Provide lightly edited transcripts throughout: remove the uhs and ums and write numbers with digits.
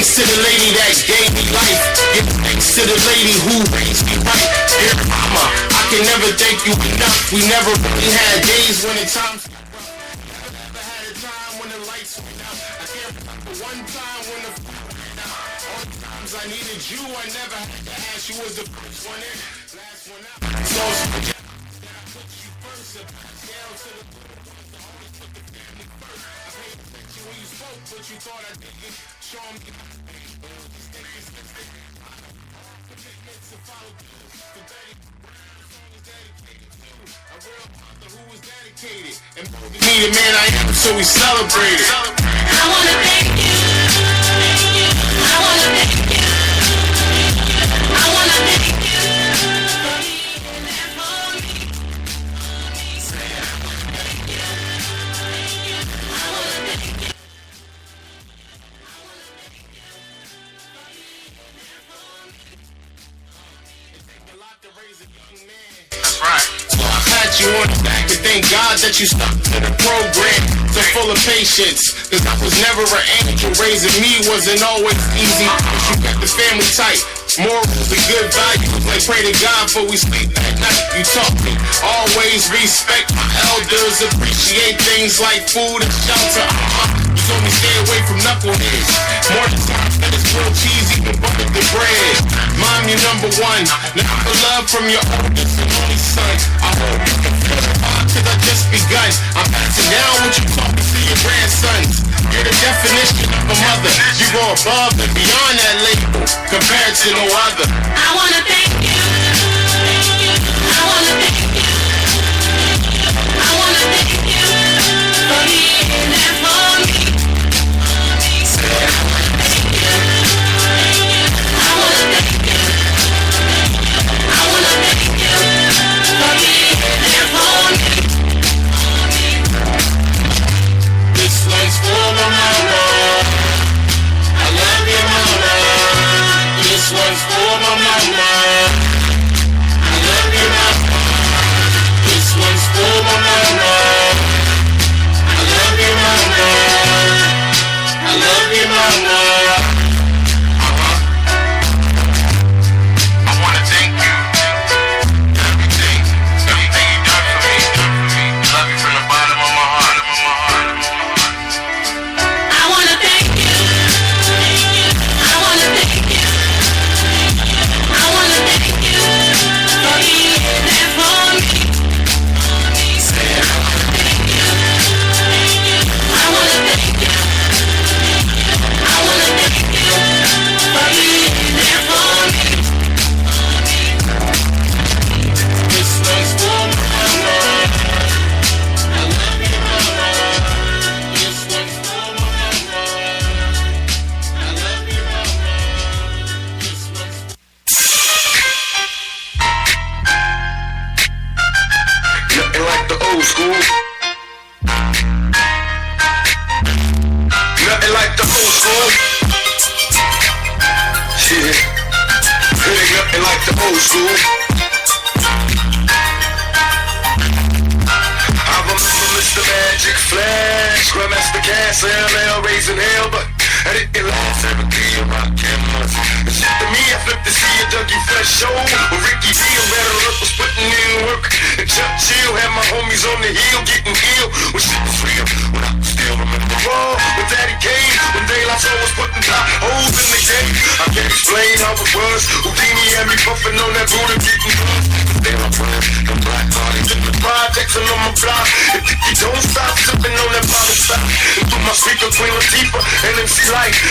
thanks to the lady that gave me life. Give thanks to the lady who raised me right. Dear mama, I can never thank you enough. We never really had days when the times got rough. Never had a time when the lights went out. I can't remember one time when the went out. All the times I needed you, I never had to ask. You was the first one in, last one out. So I put you first. Down to the always put the family first. I paid attention when you spoke, but you thought I didn't. Show me commitments to follow through. The Betty Brown song is dedicated to a real mother who was dedicated and me the man I am, so we celebrated. I wanna thank you. I wanna thank you. I wanna thank you. That's right. So I pat you on the back and thank God that you stuck to the program. So full of patience, cause I was never an angel. Raising me wasn't always easy, but you kept the family tight. Morals and good values, like pray to God before we sleep at night. You taught me, always respect my elders. Appreciate things like food and shelter. You told me stay away from knuckleheads. More than time that it's real cheese, even butter the bread. Mom, you're number one. Now for love from your oldest and only son. I hope you can feel the vibe cause I just begun. I'm passing down what you talking to your grandsons. You're the definition of a mother. You go above and beyond that label, compared to no other. I wanna thank you. I wanna thank you. I wanna thank you for being there for me.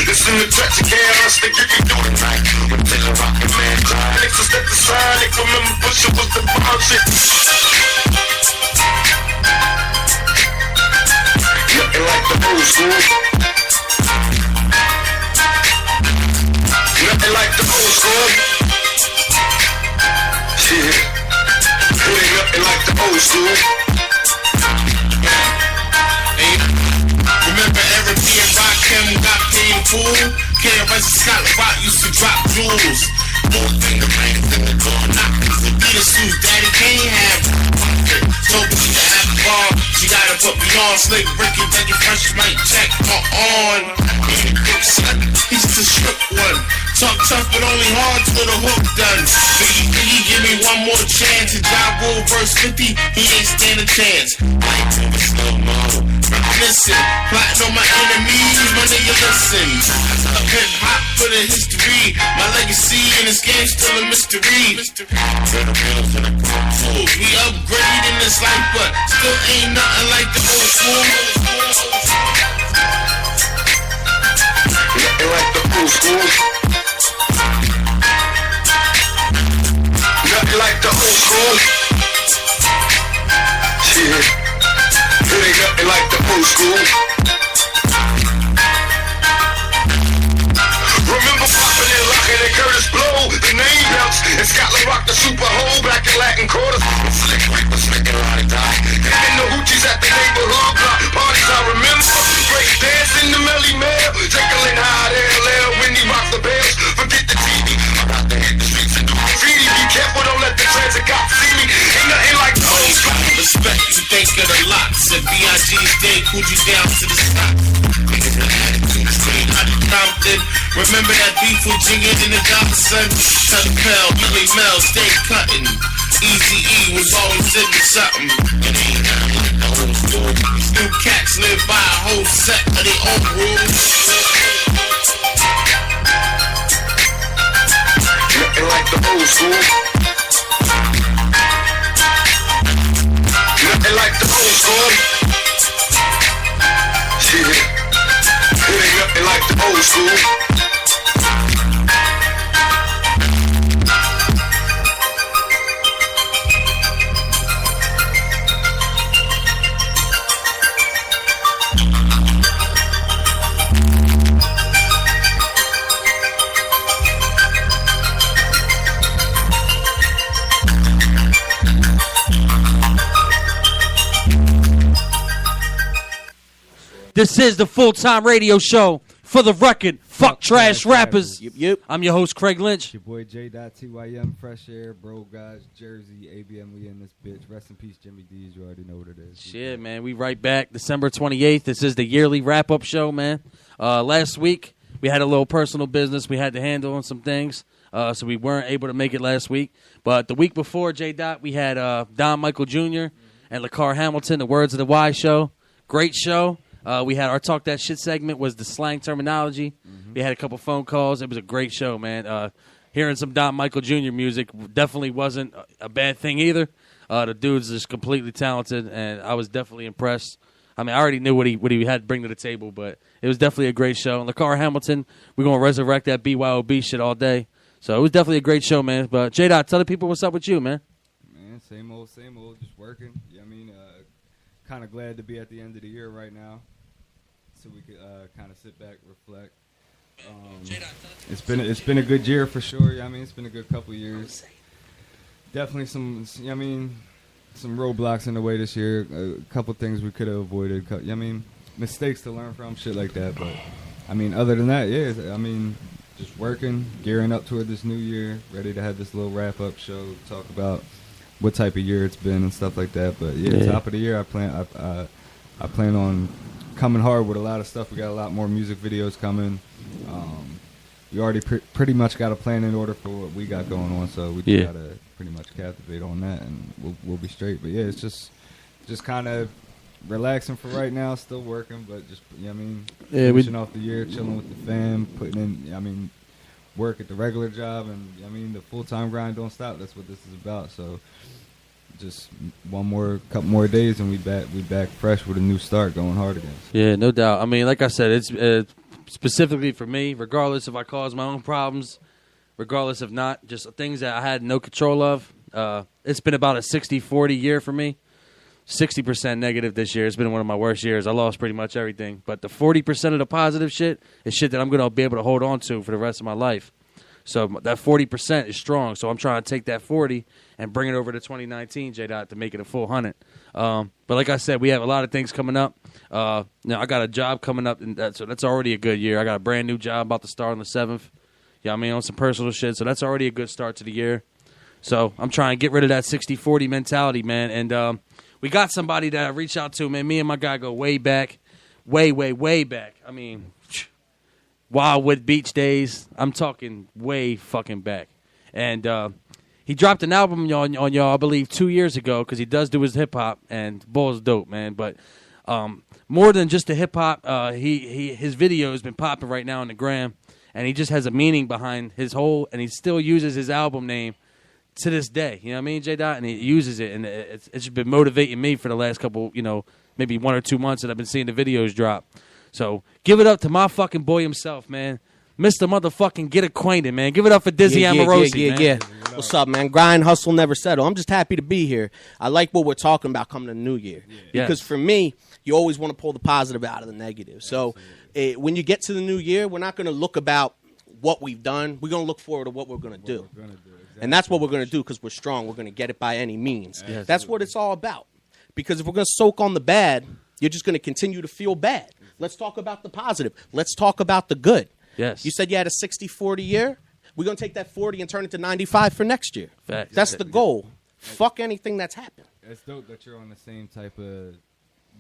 Listen to touch again, us to give you do it right. When Taylor rockin' man cry, niggas step aside, nigga remember Pusha was the bomb shit. Nothing like the old school. Nothing like the old school. Shit. Ain't nothing like the old school. Remember Eric B and Rakim got paid fool? KRS Scott Rock used to drop jewels. More finger rings in the door knockers. Adidas shoes Daddy Kane had. Told me to have a ball. She gotta put me on. Slick Ricky, Dougie Fresh might check her on. He used to strip hook done. Biggie, give me one more chance. And Ja Rule verse 50, he ain't stand a chance. Light to the slow mo. Listen, plotting on my enemies, my nigga, listen. Hip hop for the history. My legacy in this game still a mystery. We upgrade in this life, but still ain't nothing like the old school. Nothing like the old school. Nothing like the old school. Shit. It ain't nothing like the old school. Remember popping and locking and Curtis Blow, the name belts, and Scotland Rock the Super Hole, back in Latin quarters. Slick like the slick and die. And the hoochies at the neighborhood block parties I remember. Break dance in the Melly Mail, tickling hot LL when he rock the bells. Forget the TV, I'm about to hit the streets and do graffiti. Be careful, don't let the transit cops see me. Ain't nothing like the old school. Respect to think of the lots. If B.I.G.'s day cooled you down to the stop. Niggas with attitude straight out of Compton. Remember that beef with Jigga in the dollar son? Tell the Pell, Billy Mel, stay cutting. Easy E was always into something. It ain't nothing like the old school. These new cats live by a whole set of their own rules. Nothing like the old school. Nothing like the old school. Shit. It ain't nothing like the old school. This is the full-time radio show for the record. Fuck trash rappers. Yep. I'm your host, Craig Lynch. Your boy J.TYM, Fresh Air, Bro Guys, Jersey, ABM, we in this bitch. Rest in peace, Jimmy D's. You already know what it is. Shit, man. We right back. December 28th. This is the yearly wrap-up show, man. Last week, we had a little personal business we had to handle on some things, so we weren't able to make it last week. But the week before, J-Dot, we had Don Michael Jr. and LaCar Hamilton, the Words of the Y show. Great show. We had our Talk That Shit segment was the slang terminology. Mm-hmm. We had a couple phone calls. It was a great show, man. Hearing some Don Michael Jr. music definitely wasn't a bad thing either. The dude's just completely talented, and I was definitely impressed. I mean, I already knew what he had to bring to the table, but it was definitely a great show. And LaCar Hamilton, we're going to resurrect that BYOB shit all day. So it was definitely a great show, man. But J-Dot, tell the people what's up with you, man. Man, same old, just working. Yeah, I mean, kind of glad to be at the end of the year right now, so we could kind of sit back, reflect. It's been a good year for sure. Yeah, I mean, it's been a good couple of years. Definitely some roadblocks in the way this year. A couple things we could have avoided. I mean, mistakes to learn from, shit like that. But I mean, other than that, yeah. I mean, just working, gearing up toward this new year, ready to have this little wrap up show, talk about what type of year it's been and stuff like that. But yeah, top of the year, I plan on coming hard with a lot of stuff. We got a lot more music videos coming. We already pretty much got a plan in order for what we got going on, so we just gotta pretty much captivate on that, and we'll be straight. But yeah, it's just kind of relaxing for right now. Still working, but just finishing off the year, chilling with the fam, putting in work at the regular job, and the full-time grind don't stop. That's what this is about. So just couple more days, and we back fresh with a new start, going hard again. Yeah, no doubt. I mean, like I said, it's specifically for me, regardless if I cause my own problems, regardless if not, just things that I had no control of. It's been about a 60-40 year for me. 60% negative this year. It's been one of my worst years. I lost pretty much everything. But the 40% of the positive shit is shit that I'm going to be able to hold on to for the rest of my life. So that 40% is strong. So I'm trying to take that 40 and bring it over to 2019, J-Dot, to make it a full 100. But like I said, we have a lot of things coming up. Now I got a job coming up, so that's already a good year. I got a brand new job about to start on the 7th. Yeah, I mean, on some personal shit. So that's already a good start to the year. So I'm trying to get rid of that 60-40 mentality, man. And we got somebody that I reached out to, man. Me and my guy go way back. Way, way, way back. I mean, Wildwood Beach days. I'm talking way fucking back. And he dropped an album on y'all, I believe, 2 years ago, because he does do his hip hop, and Bull's dope, man. But more than just the hip hop, his video has been popping right now on the gram, and he just has a meaning behind his whole, and he still uses his album name to this day. You know what I mean, J. Dot? And he uses it, and it's just been motivating me for the last couple, maybe 1 or 2 months that I've been seeing the videos drop. So give it up to my fucking boy himself, man. Mr. Motherfucking Get Acquainted, man. Give it up for Dizzy Amorosi, man. Yeah. What's up, man? Grind, hustle, never settle. I'm just happy to be here. I like what we're talking about coming to the new year. Because for me, you always want to pull the positive out of the negative. So when you get to the new year, we're not going to look about what we've done. We're going to look forward to what we're going to do. Exactly. And that's what we're going to do because we're strong. We're going to get it by any means. Absolutely. That's what it's all about. Because if we're going to soak on the bad, you're just going to continue to feel bad. Let's talk about the positive. Let's talk about the good. Yes. You said you had a 60-40 year. We're going to take that 40 and turn it to 95 for next year. Facts. That's the goal. Fuck anything that's happened. It's dope that you're on the same type of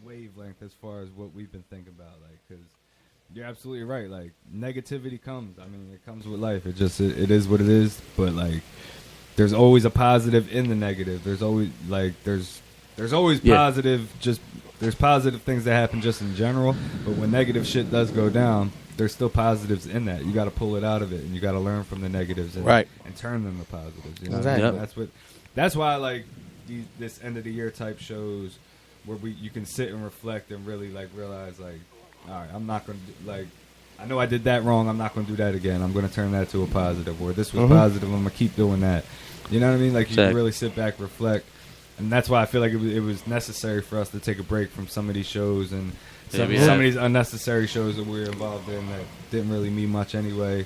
wavelength as far as what we've been thinking about. Like, because you're absolutely right. Like, negativity comes. I mean, it comes with life. It is what it is. But, like, there's always a positive in the negative. There's always, like, there's always positive, there's positive things that happen just in general. But when negative shit does go down, there's still positives in that. You got to pull it out of it, and you got to learn from the negatives and turn them to positives. You know exactly. what I mean? That's why I like this end of the year type shows where you can sit and reflect and really like realize like, all right, I'm not going to like, I know I did that wrong. I'm not going to do that again. I'm going to turn that to a positive. Or this was positive. I'm going to keep doing that. You know what I mean? Like you can really sit back, reflect, and that's why I feel like it was necessary for us to take a break from some of these shows and. Some of these unnecessary shows that we were involved in that didn't really mean much anyway,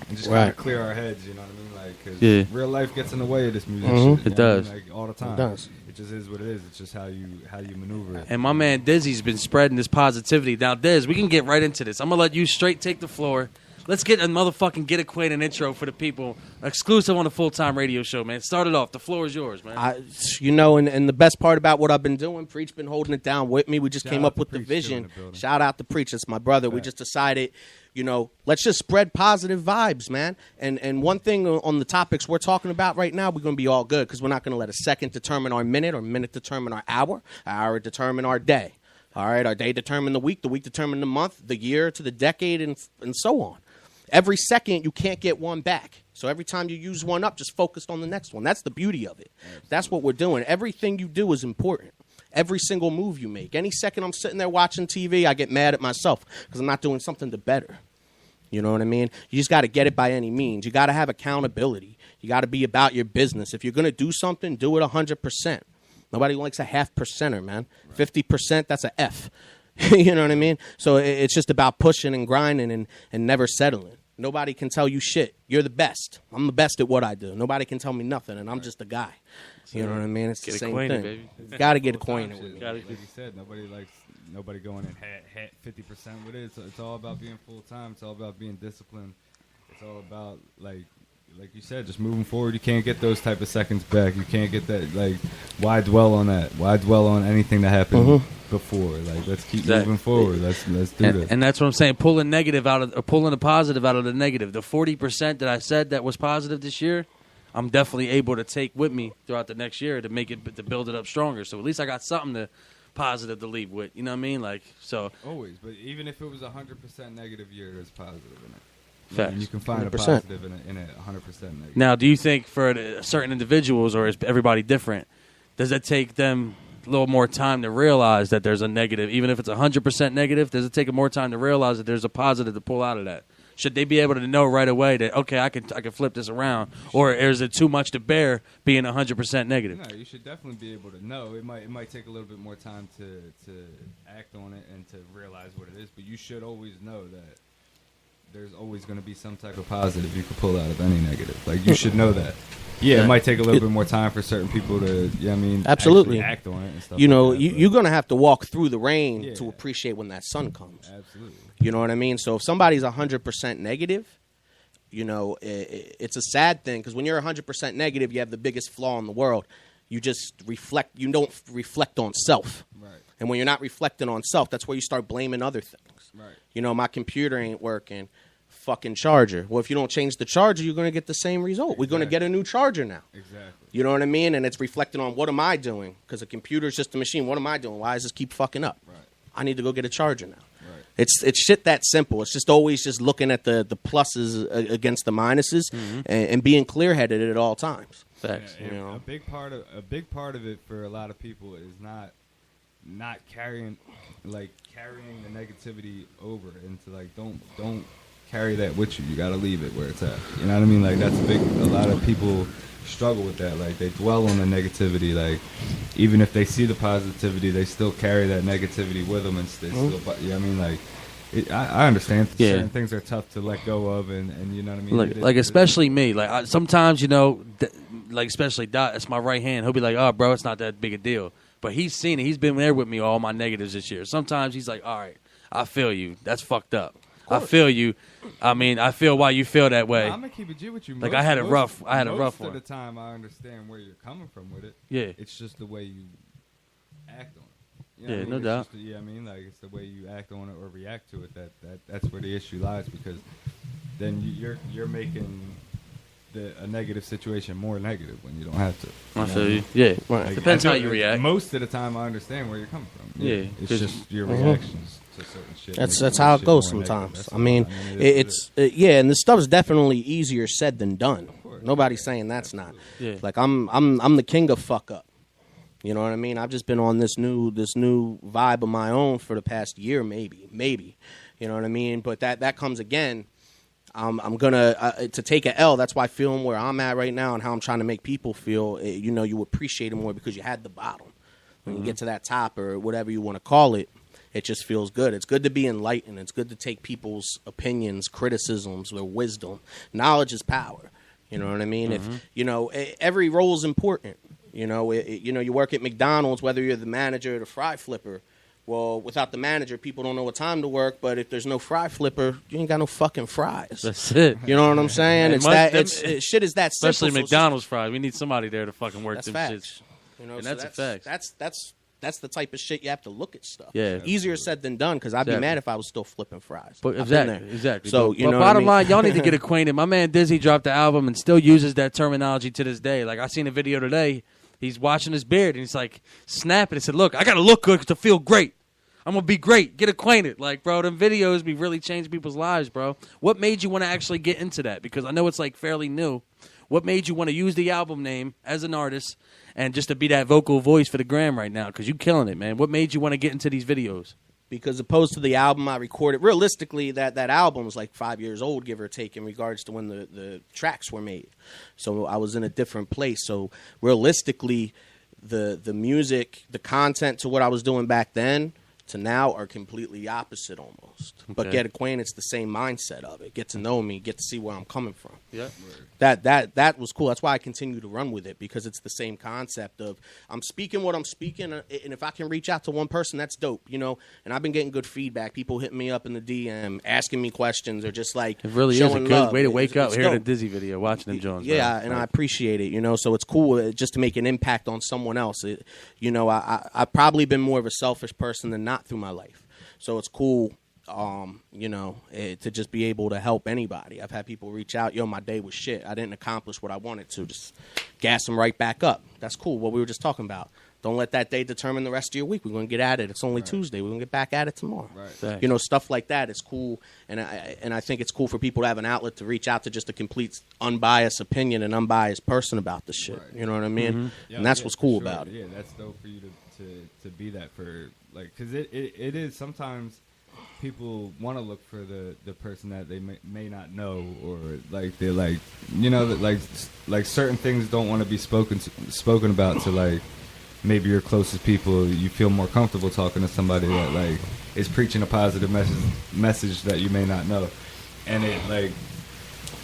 and just kind of clear our heads, you know what I mean? Like, because real life gets in the way of this music shit. It does. Like, all the time. It does. It just is what it is. It's just how you maneuver it. And my man Dizzy's been spreading this positivity. Now, Diz, we can get right into this. I'm going to let you straight take the floor. Let's get a motherfucking Get Acquainted intro for the people. Exclusive on the full-time radio show, man. Start it off. The floor is yours, man. And the best part about what I've been doing, Preach been holding it down with me. We just came up with the vision. Shout out to Preach. It's my brother. We just decided, let's just spread positive vibes, man. And one thing on the topics we're talking about right now, we're going to be all good because we're not going to let a second determine our minute or minute determine our hour determine our day. All right, our day determine the week determine the month, the year to the decade, and so on. Every second, you can't get one back. So every time you use one up, just focus on the next one. That's the beauty of it. That's what we're doing. Everything you do is important. Every single move you make. Any second I'm sitting there watching TV, I get mad at myself because I'm not doing something to better. You know what I mean? You just got to get it by any means. You got to have accountability. You got to be about your business. If you're going to do something, do it 100%. Nobody likes a half percenter, man. 50%, that's a F. You know what I mean? So it's just about pushing and grinding and never settling. Nobody can tell you shit. You're the best. I'm the best at what I do. Nobody can tell me nothing, and I'm just a guy. You know what I mean? It's the same thing. Baby. You got to get acquainted with me. Like you said, nobody going in hat 50% with it. It's all about being full time. It's all about being disciplined. It's all about like you said, just moving forward. You can't get those type of seconds back. You can't get that. Like, why dwell on that? Why dwell on anything that happened before? Like, let's keep moving forward. Let's do this. And that's what I'm saying. Pulling the positive out of the negative. The 40% that I said that was positive this year, I'm definitely able to take with me throughout the next year to build it up stronger. So at least I got something positive to leave with. You know what I mean? Like, so always. But even if it was 100% negative year, there's positive in it. Facts. You can find 100%. A positive in a 100% negative. Now, do you think for certain individuals, or is everybody different, does it take them a little more time to realize that there's a negative? Even if it's 100% negative, does it take them more time to realize that there's a positive to pull out of that? Should they be able to know right away that, okay, I can flip this around? Or is it too much to bear being 100% negative? No, you should definitely be able to know. It might take a little bit more time to act on it and to realize what it is, but you should always know that there's always going to be some type of positive you can pull out of any negative. Like, you should know that. Yeah, it might take a little bit more time for certain people to, absolutely act on it and stuff. You're going to have to walk through the rain to appreciate when that sun comes. Absolutely. You know what I mean? So if somebody's 100% negative, it's a sad thing because when you're 100% negative, you have the biggest flaw in the world. You just reflect. You don't reflect on self. Right. And when you're not reflecting on self, that's where you start blaming other things. Right. My computer ain't working. fucking charger. Well, if you don't change the charger, you're going to get the same result. We're going to get a new charger now. Exactly. You know what I mean? And it's reflecting on what am I doing? Because a computer's just a machine. What am I doing? Why does this keep fucking up? Right. I need to go get a charger now. Right. It's shit that simple. It's just always just looking at the pluses against the minuses and being clear-headed at all times. Facts. Yeah, You know? a big part of it for a lot of people is not carrying the negativity over into like don't carry that with you. You got to leave it where it's at. You know what I mean? Like that's a lot of people struggle with that. Like they dwell on the negativity. Like even if they see the positivity, they still carry that negativity with them and still. You know what I mean? Like I understand certain things are tough to let go of, and you know what I mean. Like especially me. Like sometimes like especially Dot. It's my right hand. He'll be like, "Oh, bro, it's not that big a deal." But he's seen it. He's been there with me all my negatives this year. Sometimes he's like, all right, I feel you. That's fucked up. I feel you. I mean, I feel why you feel that way. I'm gonna keep it G with you. Like I had a rough one. Most of the time, I understand where you're coming from with it. Yeah. It's just the way you act on it. You know Yeah, what I mean? no It's doubt. just I mean, like it's the way you act on it or react to it. That's where the issue lies, because then you're making a negative situation more negative when you don't have to. I feel you. Yeah. Like, Depends how you react. Most of the time, I understand where you're coming from. Yeah, It's just your reactions to certain shit. That's how it goes sometimes. I mean, it's and this stuff is definitely easier said than done. Nobody's saying that's not. Yeah. Like I'm the king of fuck up. You know what I mean? I've just been on this new vibe of my own for the past year, maybe. You know what I mean? But that comes again. I'm gonna to take an L. That's why feeling where I'm at right now and how I'm trying to make people feel. You appreciate it more because you had the bottom. When you get to that top or whatever you want to call it, it just feels good. It's good to be enlightened. It's good to take people's opinions, criticisms, their wisdom. Knowledge is power. You know what I mean? If every role is important. You work at McDonald's, whether you're the manager or the fry flipper. Well, without the manager, people don't know what time to work. But if there's no fry flipper, you ain't got no fucking fries. That's it. You know what I'm saying? Shit is that simple. Especially McDonald's fries. We need somebody there to fucking work them facts. shits. And that's a fact. That's the type of shit you have to look at stuff. Yeah. Easier said than done, because I'd be mad if I was still flipping fries. But I've been exactly. So but bottom line, y'all need to get acquainted. My man Dizzy dropped the album and still uses that terminology to this day. Like I seen a video today. He's washing his beard and he's like snapping. He said, "Look, I gotta look good to feel great. I'm gonna be great. Get acquainted." Like, bro, them videos be really changing people's lives, bro. What made you want to actually get into that? Because I know it's like fairly new. What made you want to use the album name as an artist and just to be that vocal voice for the gram right now? Because you killing it, man. What made you want to get into these videos? Because opposed to the album I recorded, realistically, that album was like 5 years old, give or take, in regards to when the tracks were made. So I was in a different place. So realistically, the music, the content to what I was doing back then to now are completely opposite almost. Okay. But get acquainted, it's the same mindset of it. Get to know me, get to see where I'm coming from. Yeah. That was cool. That's why I continue to run with it, because it's the same concept of I'm speaking what I'm speaking, and if I can reach out to one person, that's dope, And I've been getting good feedback. People hitting me up in the DM, asking me questions, or just like it really is a good love. way to wake up hearing a dope. Dizzy video, watching them Jones. Yeah, and I appreciate it, So it's cool just to make an impact on someone else. I've probably been more of a selfish person than not through my life. So it's cool, to just be able to help anybody. I've had people reach out, my day was shit. I didn't accomplish what I wanted to. Just gas them right back up. That's cool, what we were just talking about. Don't let that day determine the rest of your week. We're going to get at it. It's only Tuesday. We're going to get back at it tomorrow. Right. Stuff like that is cool. And I think it's cool for people to have an outlet to reach out to just a complete unbiased opinion and unbiased person about the shit. Right. You know what I mean? Mm-hmm. And that's what's cool about it. Yeah, that's dope for you to be that for, like, because it is sometimes people want to look for the person that they may not know, or like they're like, that like certain things don't want to be spoken about to like maybe your closest people. You feel more comfortable talking to somebody that like is preaching a positive message that you may not know, and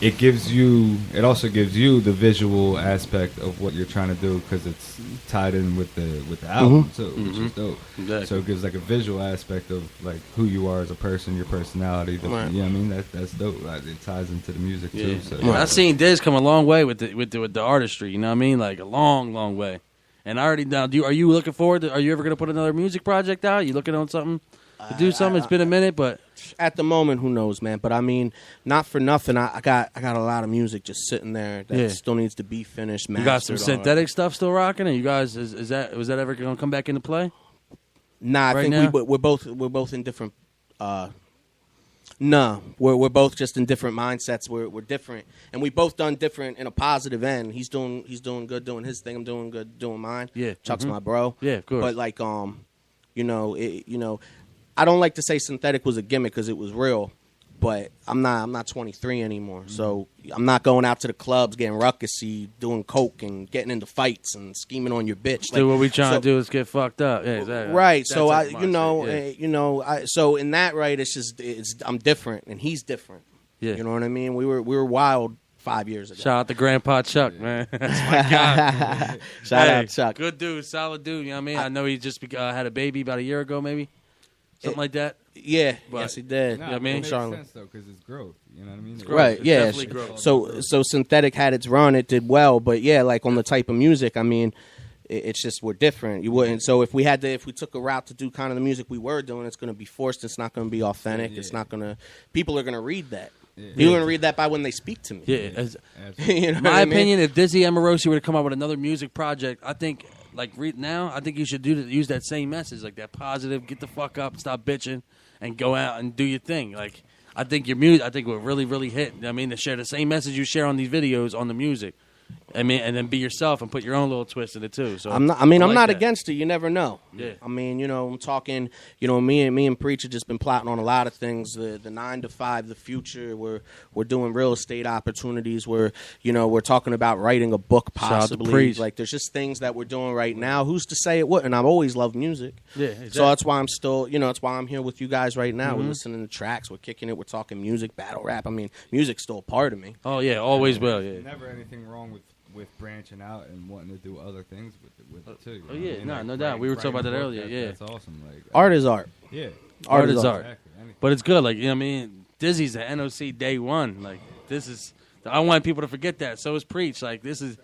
it also gives you the visual aspect of what you're trying to do, because it's tied in with the album too, which is dope. Exactly. So it gives like a visual aspect of like who you are as a person, your personality. You know what I mean? That's dope. Like, it ties into the music too. So, I've seen Diz come a long way with the artistry. You know what I mean? Like a long, long way. And I already now. Are you looking forward to? Are you ever going to put another music project out? You looking on something? to do something? It's been a minute, but At the moment, who knows, man? But I mean, not for nothing. I got a lot of music just sitting there that still needs to be finished. you got some synthetic stuff still rocking. And you guys, was that ever going to come back into play? Nah, I right think now? we're both in different. No, we're both just in different mindsets. We're different, and we both done different in a positive end. He's doing good doing his thing. I'm doing good doing mine. Yeah, Chuck's my bro. Yeah, of course. But like I don't like to say synthetic was a gimmick because it was real. But I'm not 23 anymore, so I'm not going out to the clubs getting ruckusy, doing coke and getting into fights and scheming on your bitch. Still, what we trying to do is get fucked up. Yeah, exactly. Right. That's So like so in that right, I'm different and he's different. Yeah. You know what I mean? We were wild 5 years ago. Shout out to Grandpa Chuck, man. That's my guy. Shout out Chuck. Good dude, solid dude. You know what I mean? I know he just had a baby about a year ago, maybe something like that. Yeah. But- Yes, he did. Nah, You know what I mean? it makes Charlotte. sense though, because it's growth. You know what I mean? Right, It's yeah. definitely growth. So synthetic had its run, it did well, but yeah, like on the type of music, I mean, it's just we're different. You wouldn't. So if we took a route to do kind of the music we were doing, it's going to be forced. It's not going to be authentic. Yeah. It's not going to. People are going to read that. Yeah. You're going to read that by when they speak to me. Yeah. Absolutely. You know what My I mean? opinion, if Dizzy Amorosi were to come out with another music project, I think, like now, I think you should use that same message, like that positive, get the fuck up, stop bitching, and go out and do your thing. Like, I think your music, will really, really hit. I mean, to share the same message you share on these videos on the music. I mean, and then be yourself and put your own little twist in it too. So I'm not like that. against it. You never know. Yeah. I mean, I'm talking. Me and Preach have just been plotting on a lot of things. The 9 to 5, the future. We're doing real estate opportunities. We're talking about writing a book Shout out to possibly. Preach. Like there's just things that we're doing right now. Who's to say it wouldn't? I've always loved music. Yeah, exactly. So that's why I'm still. That's why I'm here with you guys right now. Mm-hmm. We're listening to tracks. We're kicking it. We're talking music, battle rap. I mean, music's still a part of me. Oh yeah, always will. Yeah. Never anything wrong with branching out and wanting to do other things with it too. You Oh, know yeah, what I mean? no, Like, no doubt. We were talking about writing that a book, earlier, yeah. That's awesome. Like Art is art. Yeah. Art is art. Exactly. Anything. But it's good. Like, you know what I mean? Dizzy's an NOC day one. Like, I want people to forget that. So is Preach. Like, this is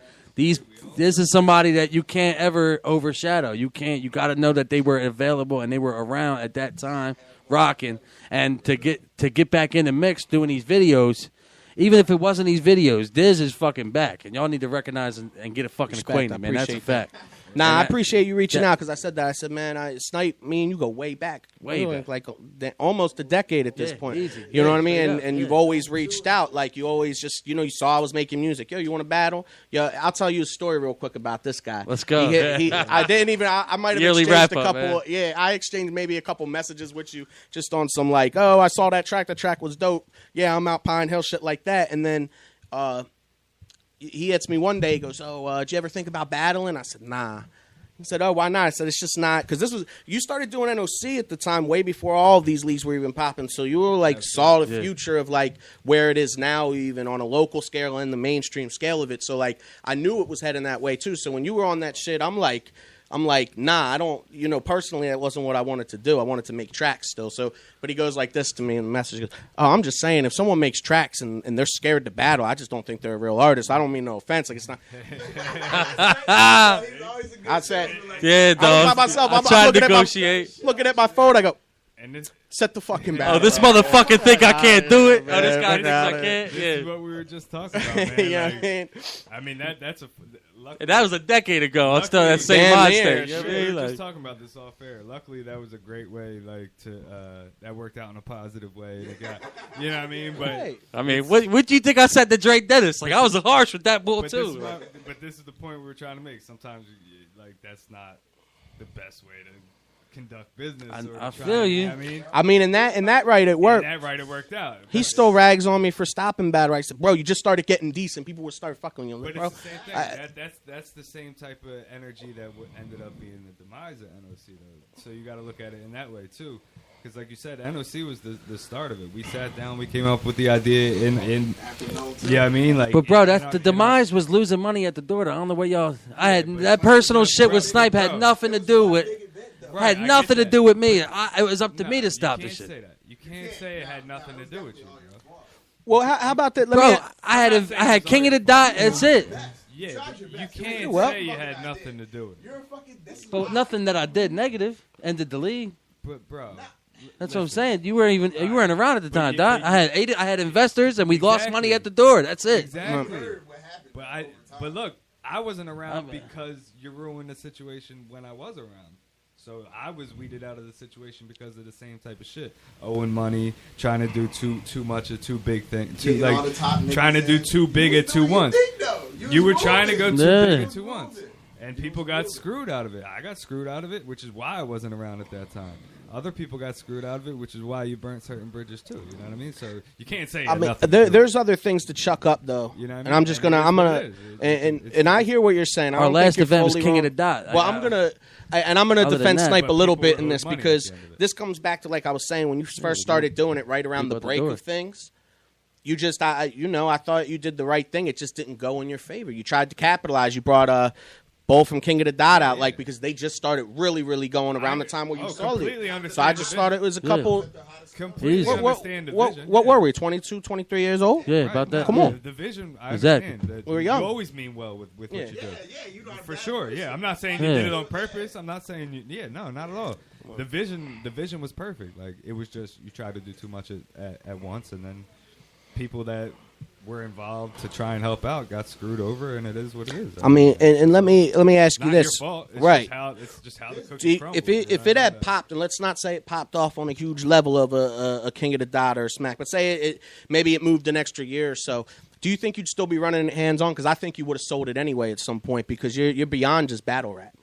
somebody that you can't ever overshadow. You got to know that they were available and they were around at that time, rocking. And to get back in the mix doing these videos, even if it wasn't these videos, Diz is fucking back. And y'all need to recognize and get a fucking Respect, acquainted, I man. That's a appreciate fact. Nah, And I that- appreciate you reaching that- out because I said that. I said, man, Snipe, me and you go way back. Way We're back. like almost a decade at this Yeah, point. easy. You know Yeah, what I mean? straight And, up, and yeah. you've always reached out. Like, you always just, you saw I was making music. Yo, you want to battle? Yeah, I'll tell you a story real quick about this guy. Let's go. I didn't even, I might have Yearly exchanged a wrap-up, couple. man. Yeah, I exchanged maybe a couple messages with you just on some like, oh, I saw that track. The track was dope. Yeah, I'm out Pine Hill, shit like that. And then, he hits me one day. He goes, "Oh, did you ever think about battling?" I said, "Nah." He said, "Oh, why not?" I said, "It's just not because you started doing NOC at the time, way before all of these leagues were even popping. So you were like saw the future of like where it is now, even on a local scale and the mainstream scale of it. So like I knew it was heading that way too. So when you were on that shit, I'm like, nah, I don't, personally, that wasn't what I wanted to do. I wanted to make tracks still. So, but he goes like this to me in the message. He goes, "Oh, I'm just saying, if someone makes tracks and they're scared to battle, I just don't think they're a real artist. I don't mean no offense. Like, it's not." I said, Yeah, I'm dog. by myself. I I'm tried to looking at negotiate. looking at my phone. I go, And this set the fucking battle. Oh, this motherfucker think I can't do it. Oh, this guy man, thinks I man. can't. is Yeah. what we were just talking about, man. You know what I Like, mean? I mean that's a luckily, And that was a decade ago. I'm still in that Luckily- same Damn mind near, state. You know what I we mean? were Like, just talking about this off air. Luckily, that was a great way, like to that worked out in a positive way. To get, you know what I mean? But Hey. I mean, what do you think I said to Drake Dennis? Like, I was harsh with that bull but too. this is the point we were trying to make. Sometimes like that's not the best way to conduct business. I or feel you. I mean, I mean, in that right, it worked. that right, it worked out. He still rags on me for stopping battle. I said, "Bro, you just started getting decent. People would start fucking you." I'm like, But bro, it's the same thing. That's the same type of energy that ended up being the demise of NOC, though. So you got to look at it in that way too, because like you said, NOC was the start of it. We sat down, we came up with the idea in yeah, I mean, like. But bro, in that's our- the in our- demise was losing money at the door. I don't know what y'all. I had that personal shit with Snipe had nothing to do with. Right, I Had get nothing to that. do with me. It was up to No, me to you stop can't this shit. say that. You can't say it had nothing to do with you, bro. well, how about that? Let Bro, me, I had King of the Dot. That's it. Yeah, but you can't Well- say you had nothing to do with it. But nothing that I did negative ended the league. But bro, That's what I'm saying. You weren't around at the time, Doc. I had investors, and we lost Exactly. money at the door. That's it. Exactly. But look, I wasn't around because you ruined the situation when I was around. So I was weeded out of the situation because of the same type of shit. Owing money, trying to do too much of too big thing, trying to do too big at too once. You were trying to go too big at too once. And people got screwed out of it. I got screwed out of it, which is why I wasn't around at that time. Other people got screwed out of it, which is why you burnt certain bridges too. You know what I mean? So you can't say. There's other things to chuck up though. You know what I mean? And I'm just and I hear what you're saying. Our last event was King of the Dot. Well, I'm gonna defense snipe a little bit in this money because at the end of it. this comes back to like I was saying when you first started doing it right around the break of things. You just, I thought you did the right thing. It just didn't go in your favor. You tried to capitalize. You brought Bull from King of the Dot out, like because they just started really, really going around the time where you started. So I just thought it was a couple. Completely understand the vision. What were we? 22, 23 years old? Yeah, about that. Come on. The vision. I Exactly. understand that We're young. You always mean well with what you do. you For sure. Yeah, I'm not saying you did it on purpose. I'm not saying you. Yeah, no, not at all. The vision was perfect. Like it was just you tried to do too much at once, and then people that were involved to try and help out got screwed over, and it is what it is. I mean, and let me ask you Not this, your fault. It's right? It's just how the cookie See, crumbles. if it had popped, and let's not say it popped off on a huge level of a King of the Dot or a Smack, but say maybe it moved an extra year or so. Do you think you'd still be running it hands on? Because I think you would have sold it anyway at some point because you're beyond just battle rap.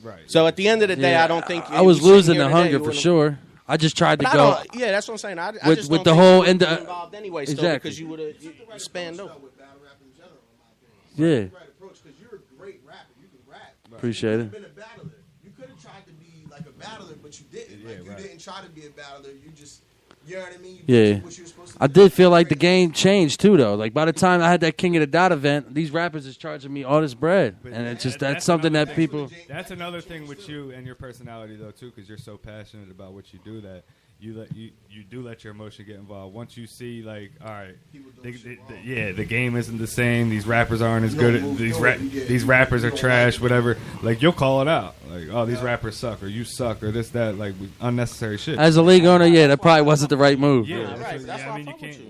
Right. So at the end of the day, I don't think I was losing the hunger for sure. I just tried to go. Yeah, that's what I'm saying. I with just the don't whole think you end would've been involved anyway, still exactly. because you would have spanned over. Yeah. Because you're a great rapper. You can rap. Appreciate it. You've been a battler. You could have tried to be like a battler, but you didn't. You didn't try to be a battler. You just, you know what I mean? You did what you were supposed to I do. did feel like the game changed too, though. Like by the time I had that King of the Dot event, these rappers is charging me all this bread, and it's just that's something that people. That's another thing with you and your personality though too, because you're so passionate about what you do that you do let your emotion get involved. Once you see like, all right, the game isn't the same. These rappers aren't as good. These rappers are trash. Whatever. Like you'll call it out. Like, oh, these rappers suck, or you suck, or this that. Like unnecessary shit. As a league owner, yeah, that probably wasn't the right move. Yeah, right. That's I why mean, I you fuck with can't. you.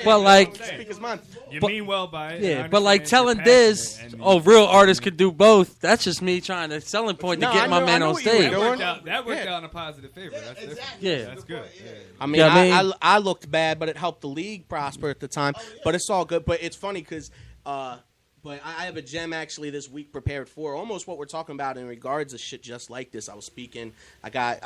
But like, speak his mind. You mean well by it. Yeah, I but like understand telling you're Diz, passionate, oh, real artists could do both. That's just me trying to selling point to No, get I my know- man I know on what you were stage. doing. that worked out in a positive favor. That's different. Yeah. That's good. Yeah. I mean, Yeah, I mean- I looked bad, but it helped the league prosper at the time. But it's all good. But it's funny because, but I have a gem actually this week prepared for almost what we're talking about in regards to shit just like this. I was speaking. I got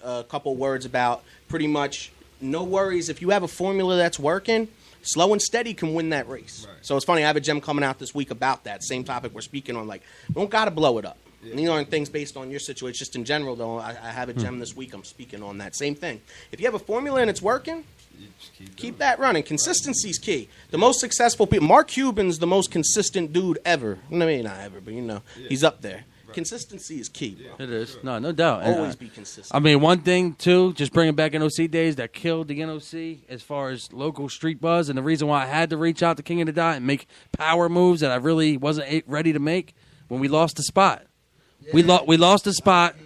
a couple words about pretty much no worries. If you have a formula that's working, slow and steady can win that race. Right. So it's funny. I have a gem coming out this week about that same topic we're speaking on. Like, we don't got to blow it up. Yeah. You know, and things based on your situation. Just in general, though, I have a gem this week. I'm speaking on that same thing. If you have a formula and it's working, keep that running. Consistency's key. The most successful people. Mark Cuban's the most consistent dude ever. I mean, not ever, but he's up there. Right. Consistency is key, bro. It is. No doubt. Always be consistent. I mean, one thing, too, just bringing back NOC days that killed the NOC as far as local street buzz, and the reason why I had to reach out to King of the Dot and make power moves that I really wasn't ready to make when we lost the spot. We lost the spot.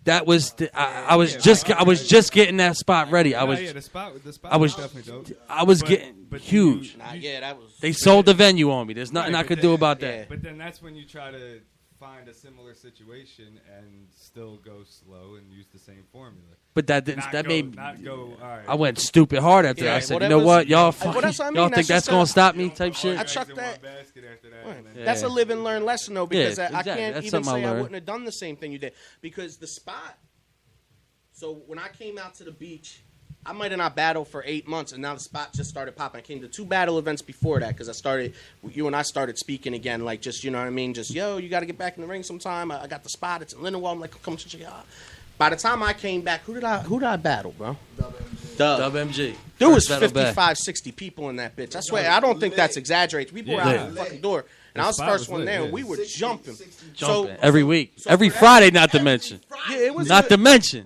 That was I was just getting that spot ready. The spot was definitely dope. I was getting huge. That was. They sold the venue on me. There's nothing I could do about that. Yeah. But then that's when you try to find a similar situation and still go slow and use the same formula. But that didn't. Not That go, made. not go. All right. I went stupid hard after that. I said, you know what, y'all fucking, that's what I mean. y'all That's think that's just gonna a- stop me? Type shit. I chucked that. Basket after that, and then- Yeah. That's a live and learn lesson, though, because Yeah, I exactly. can't That's even something I say I learned. wouldn't have done the same thing you did. Because the spot, so when I came out to the beach, I might have not battled for 8 months, and now the spot just started popping. I came to 2 battle events before that because you and I started speaking again, like just, you know what I mean? Just, yo, you got to get back in the ring sometime. I got the spot. It's in Lindenwell. I'm like, come check it out. By the time I came back, who did I battle, bro? Dub MG. There was First battle 55, back. 60 people in that bitch. I swear, I don't think that's exaggerated. People were out the fucking door. And I was the first one there, and we were jumping. Jumping every week, every Friday, not to mention. Yeah, it was Not to mention.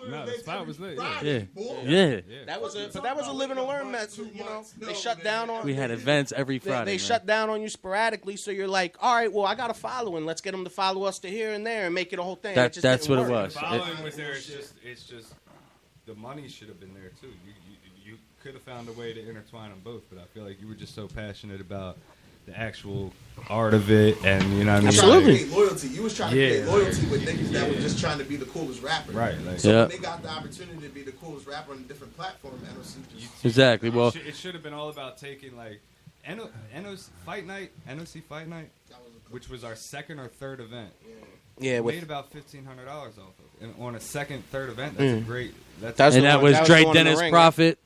No, the spot was lit. Yeah. Boy. Yeah. That was a live and learn method. You know, they shut down on. We had events every They, Friday. they man. shut down on you sporadically, so you're like, all right, well, I got a following. Let's get them to follow us to here and there and make it a whole thing. That- It just that's didn't what it work. was. The following was there. It's just the money should have been there too. You could have found a way to intertwine them both, but I feel like you were just so passionate about the actual art of it, and you know what I mean. Absolutely. Trying to create loyalty. You was trying to create loyalty with niggas that were just trying to be the coolest rapper. Right. Like, So Yeah. when they got the opportunity to be the coolest rapper on a different platform, NOC just Exactly. Well, it should have been all about taking like NOC Fight Night, which was our second or third event. Yeah, Made about $1,500 off of, and on a second, third event. That's a great. That's and the that one- was that was Dre, the one in the Dennis, ring, Prophet.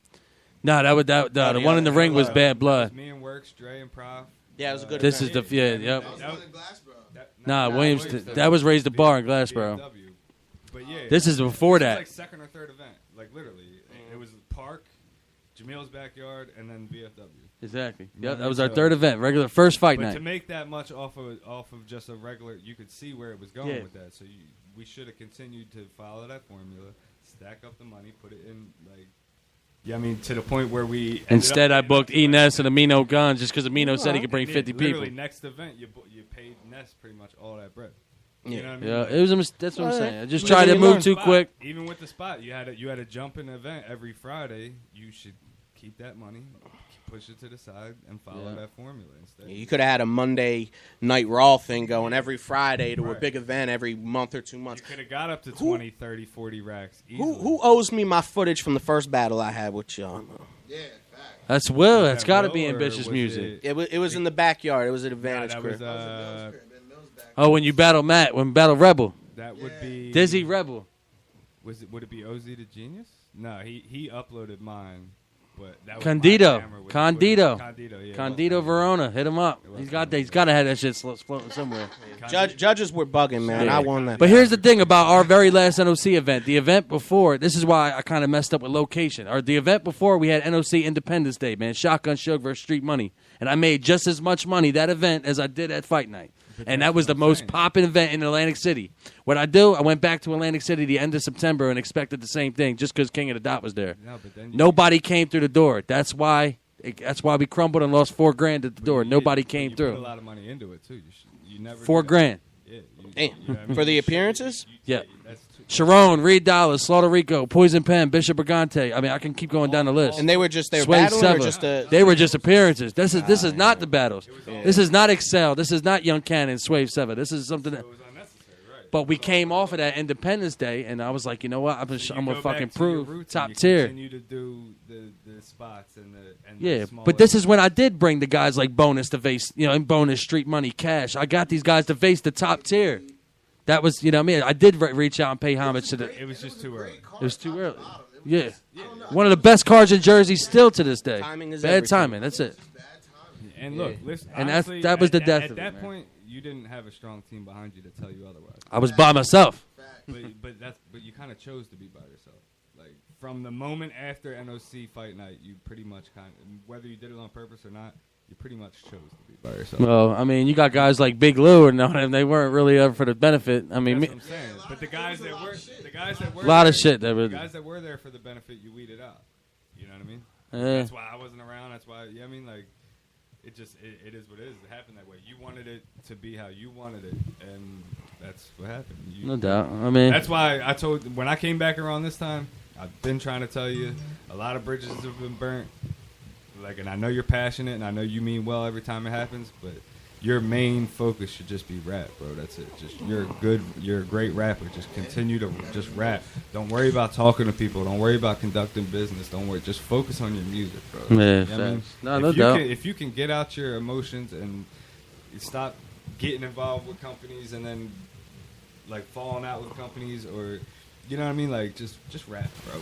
No, that was the one in the ring was Bad It Blood. was me and Works, Dre and Prof. Yeah, it was a good. This is event. the yep. that was one in Glassboro. Nah, Williams. That was Raised the Bar in Glassboro. BMW. But yeah, This is before this was that. like second or third event, like literally. It was Park, Jamil's backyard, and then VFW. Exactly. Yep, that was our third event, regular first fight But to night. make that much off of just a regular, you could see where it was going Yeah. with that. So we should have continued to follow that formula, stack up the money, put it in like. Yeah, I mean, to the point where we ended Instead, up I getting booked up to Ness and Amino Guns just because Amino said he could bring and 50 literally people. next event, you paid Ness pretty much all that bread. Yeah. You know what I mean? Yeah, Like, it was. That's what I'm saying. I just Yeah, tried to you move learn. too spot, quick. Even with the spot, you had to jump in the event every Friday. You should keep that money, push it to the side, and follow Yeah. that formula instead. You could have had a Monday Night Raw thing going every Friday to a Right. big event every month or 2 months. You could have got up to 20, 30, 40 racks easily. Who owes me my footage from the first battle I had with y'all? Yeah, fact. That's Will. Was That's that got to Will, be or ambitious was music. It was in the backyard. It was at Nah, Advantage that Crew. was Mills back. Oh, when you battle Matt, when battle Rebel, that would be Dizzy Rebel. Would it be OZ the Genius? No, he uploaded mine, but that was Condito. my camera with Condito. Condito, yeah. Condito Verona, hit him up. He's got to have that shit floating somewhere. Judges were bugging, man. Yeah. I won that. But here's the thing about our very last NOC event. The event before, this is why I kind of messed up with location. Or the event before, we had NOC Independence Day, man. Shotgun Shug versus Street Money. And I made just as much money that event as I did at Fight Night. And that was the most popping event in Atlantic City. What I do, I went back to Atlantic City the end of September and expected the same thing just because King of the Dot was there. No, but then Nobody came through the door. That's why we crumbled and lost $4,000 at the door. Nobody came you through. Put a lot of money into it too. You never $4,000. Yeah, Damn. you know what I mean? For the appearances? Yeah. That's Sharon, Reed Dallas, Slaughter Rico, Poison Pen, Bishop Brigante. I mean, I can keep going down the list. And they were just their Sway battling or Seven. just a... They were just appearances. This is not the battles. This is not Excel. This is not Young Cannon, Swave 7. This is something that. it was unnecessary, right? But we came off of that Independence Day, and I was like, you know what? I'm You gonna go fucking back to your prove roots top and you tier. Continue to do the spots and the Yeah, smaller- but this is when I did bring the guys like Bonus to face, and Bonus, Street Money, Cash. I got these guys to face the top tier. That was, what I mean? I did reach out and pay homage to the. It was just too early. It was too early. Yeah. One of the best cards in Jersey still to this day. Timing is Bad everything. timing. That's it. And look, listen, And that's- honestly, that was the death At of it, that man. point, you didn't have a strong team behind you to tell you otherwise. I was by myself. But you kind of chose to be by yourself. Like from the moment after NOC Fight Night, you pretty much whether you did it on purpose or not, you pretty much chose to be by yourself. Well, I mean, you got guys like Big Lou, and they weren't really ever for the benefit. I mean, That's what I'm saying. But the guys that were a lot of there- shit that the was. guys that were there for the benefit, you weeded out. You know what I mean? Yeah. That's why I wasn't around. That's why, I mean, like, it just, it is what it is. It happened that way. You wanted it to be how you wanted it, and that's what happened. No doubt. I mean, That's why I told, when I came back around this time, I've been trying to tell you, a lot of bridges have been burnt. Like, and I know you're passionate, and I know you mean well every time it happens, but your main focus should just be rap, bro. That's it. Just you're a great rapper. Just continue to just rap. Don't worry about talking to people. Don't worry about conducting business. Don't worry. Just focus on your music, bro. Yeah, You know what I mean? facts. No, If no you doubt. if you can get out your emotions and you stop getting involved with companies and then like falling out with companies, or you know what I mean, like just rap, bro.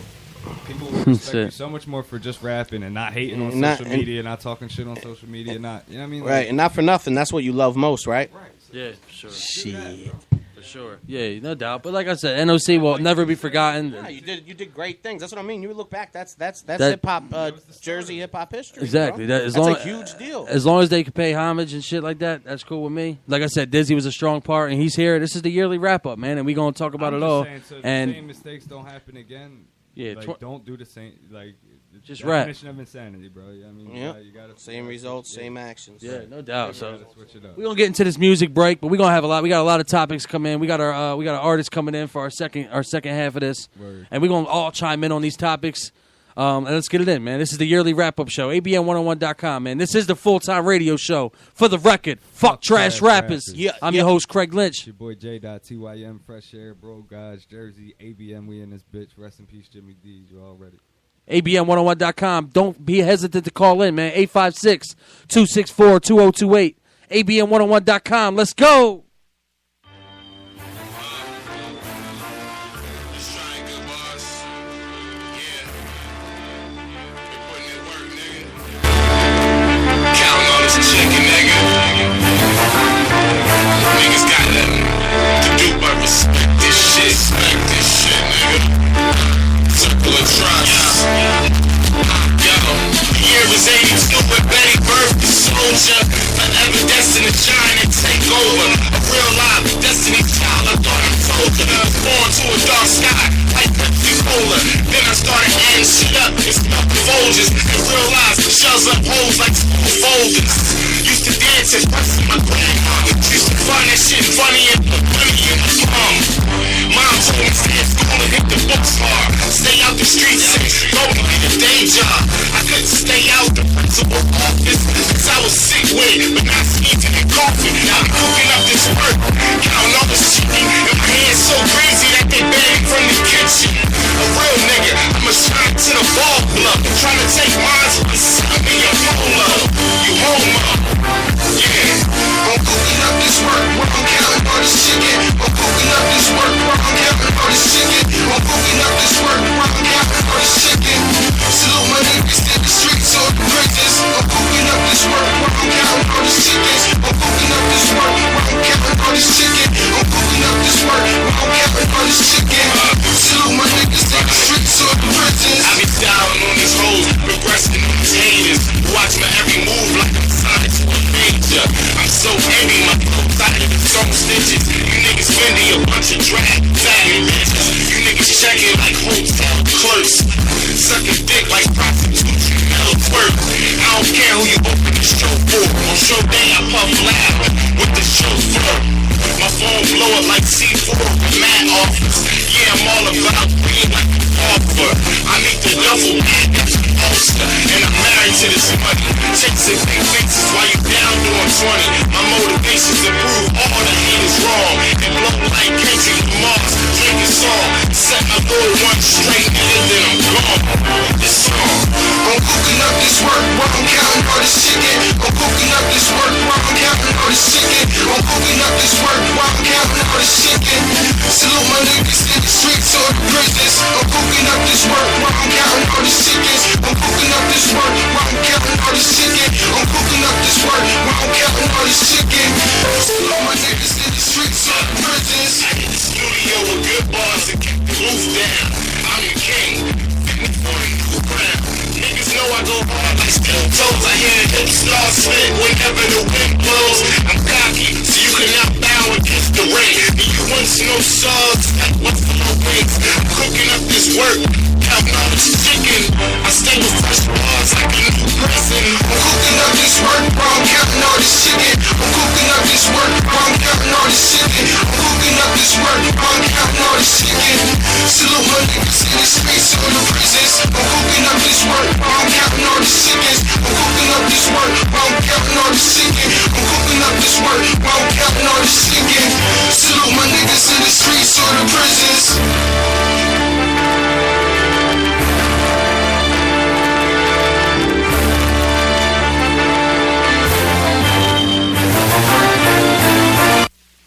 People will respect you Shit. so much more for just rapping and not hating on Not- social media, not talking shit on social media, not, you know what I mean? Right, and not for nothing. That's what you love most, right? Right. So Yeah, sure. Shit. For For sure. Yeah, no doubt. But like I said, NOC will never be forgotten. Yeah, you did great things. That's what I mean. You look back, that's hip hop, Jersey hip hop history. Exactly. Bro. That's a huge deal. As long as they can pay homage and shit like that, that's cool with me. Like I said, Dizzy was a strong part, and he's here. This is the yearly wrap up, man, and we're gonna talk about it all. Saying, so and the same mistakes don't happen again. Yeah, don't do the same. Like just rap. Definition of insanity, bro. I mean, you gotta same results, same actions. Yeah, no doubt. So switch it up. we're gonna get into this music break, but we're gonna have we got a lot of topics come in. We got our artists coming in for our second half of this. Word. And we're gonna all chime in on these topics. And let's get it in, man. This is the yearly wrap-up show, ABN101.com, man. This is the full-time radio show. For the record, fuck trash rappers. Yeah, I'm your host, Craig Lynch. Your boy J.TYM, Fresh Air, Bro Guys, Jersey, ABM, we in this bitch. Rest in peace, Jimmy D. You all ready? ABN101.com. Don't be hesitant to call in, man. 856-264-2028. ABN101.com. Let's go. Chicken, nigga. Niggas got nothing to do but respect this shit. Respect this shit, nigga. Circle of trust. Yo, the year was 82 when Betty birthed the soldier. Forever destined to shine and take over. A real live destiny child. I thought I told her. Born to a dark sky like Pepsi Cola. Then I started adding shit up and stuff the Folgers. And realized the shells up holes like folders. Used to dance and fuss with my grandma. Used to find that shit funny and put money in my palm. Mom told me stay at school and hit the books hard. Stay out the streets and go to get a day job. I couldn't stay out the principal office cause I was sick with, but not sneezing and coughing. Now I'm cooking up this work, counting all this chicken, and my hands so greasy that they bang from the kitchen. A real nigga, I'ma shine to the ball club, trying to take mines with the sun in your polo. You home up. Yeah, I'm cooking up this work while I'm counting all this chicken. I'm cooking up this work while I'm counting all this chicken. I'm cooking up this work while I'm counting all this chicken. Salute my niggas in the streets or the bridges. I'm cooking up this work while I'm counting all this chickens. I'm cooking up this work while I'm counting all this chicken. I'm cooking up this work while I'm counting all this chicken. Salute my niggas in the streets or the bridges. I be styling on these hoes, progressing on these haters. Watch my every move like I'm signed to a major. I'm so heavy, my clothes out of the song stitches. You niggas windy, a bunch of drag, faggot bitches. You niggas checking like hotel clerks. Sucking dick like prostitutes, you metal twerk. I don't care who you open the show for. On show day, I puff loud with the chauffeur. My phone blow up like C4 with mad offers. Yeah, I'm all about green like a offer. I need the duffel bag, that's an ulster. And I'm married to this money. Chasing big faces while you down doing 20. My motivation's to prove all the haters wrong. And blow like Kendrick Lamar's drinking song. Set my goal one straight and then I'm gone. This song. I'm cooking up this work while I'm counting all this chicken. I'm cooking up this work while I'm counting all this chicken. I'm cooking up this work while I'm counting all this chicken. Salute my niggas in the streets or the prisons. I'm cooking up this work while I'm counting all this chickens. I'm cooking up this work while I'm counting all this chicken. I'm cooking up this work while I'm counting all this chicken. Salute my niggas in the streets or the prisons. I hit the studio with good bars and keep the roof down. I'm the king. 40 ground. Niggas know I go hard like steel toes. I hear the hip stars split whenever the wind blows. I'm cocky, so you can outbound against the rain. And you want no sauce like buffalo wings. I'm cooking up this work, counting all this chicken. I stay with fresh bars like a new prison. I'm cooking up this work while I'm counting all this chicken. I'm cooking up this work while I'm counting all this chicken. I'm cooking up this work while I'm counting all this chicken. Salute my niggas in the streets or the prisons. I'm cooking up this work while I'm counting all this chickens. I'm cooking up this work while I'm counting all this chicken. I'm cooking up this work while I'm counting all this chicken. Salute my niggas in the streets or the prisons.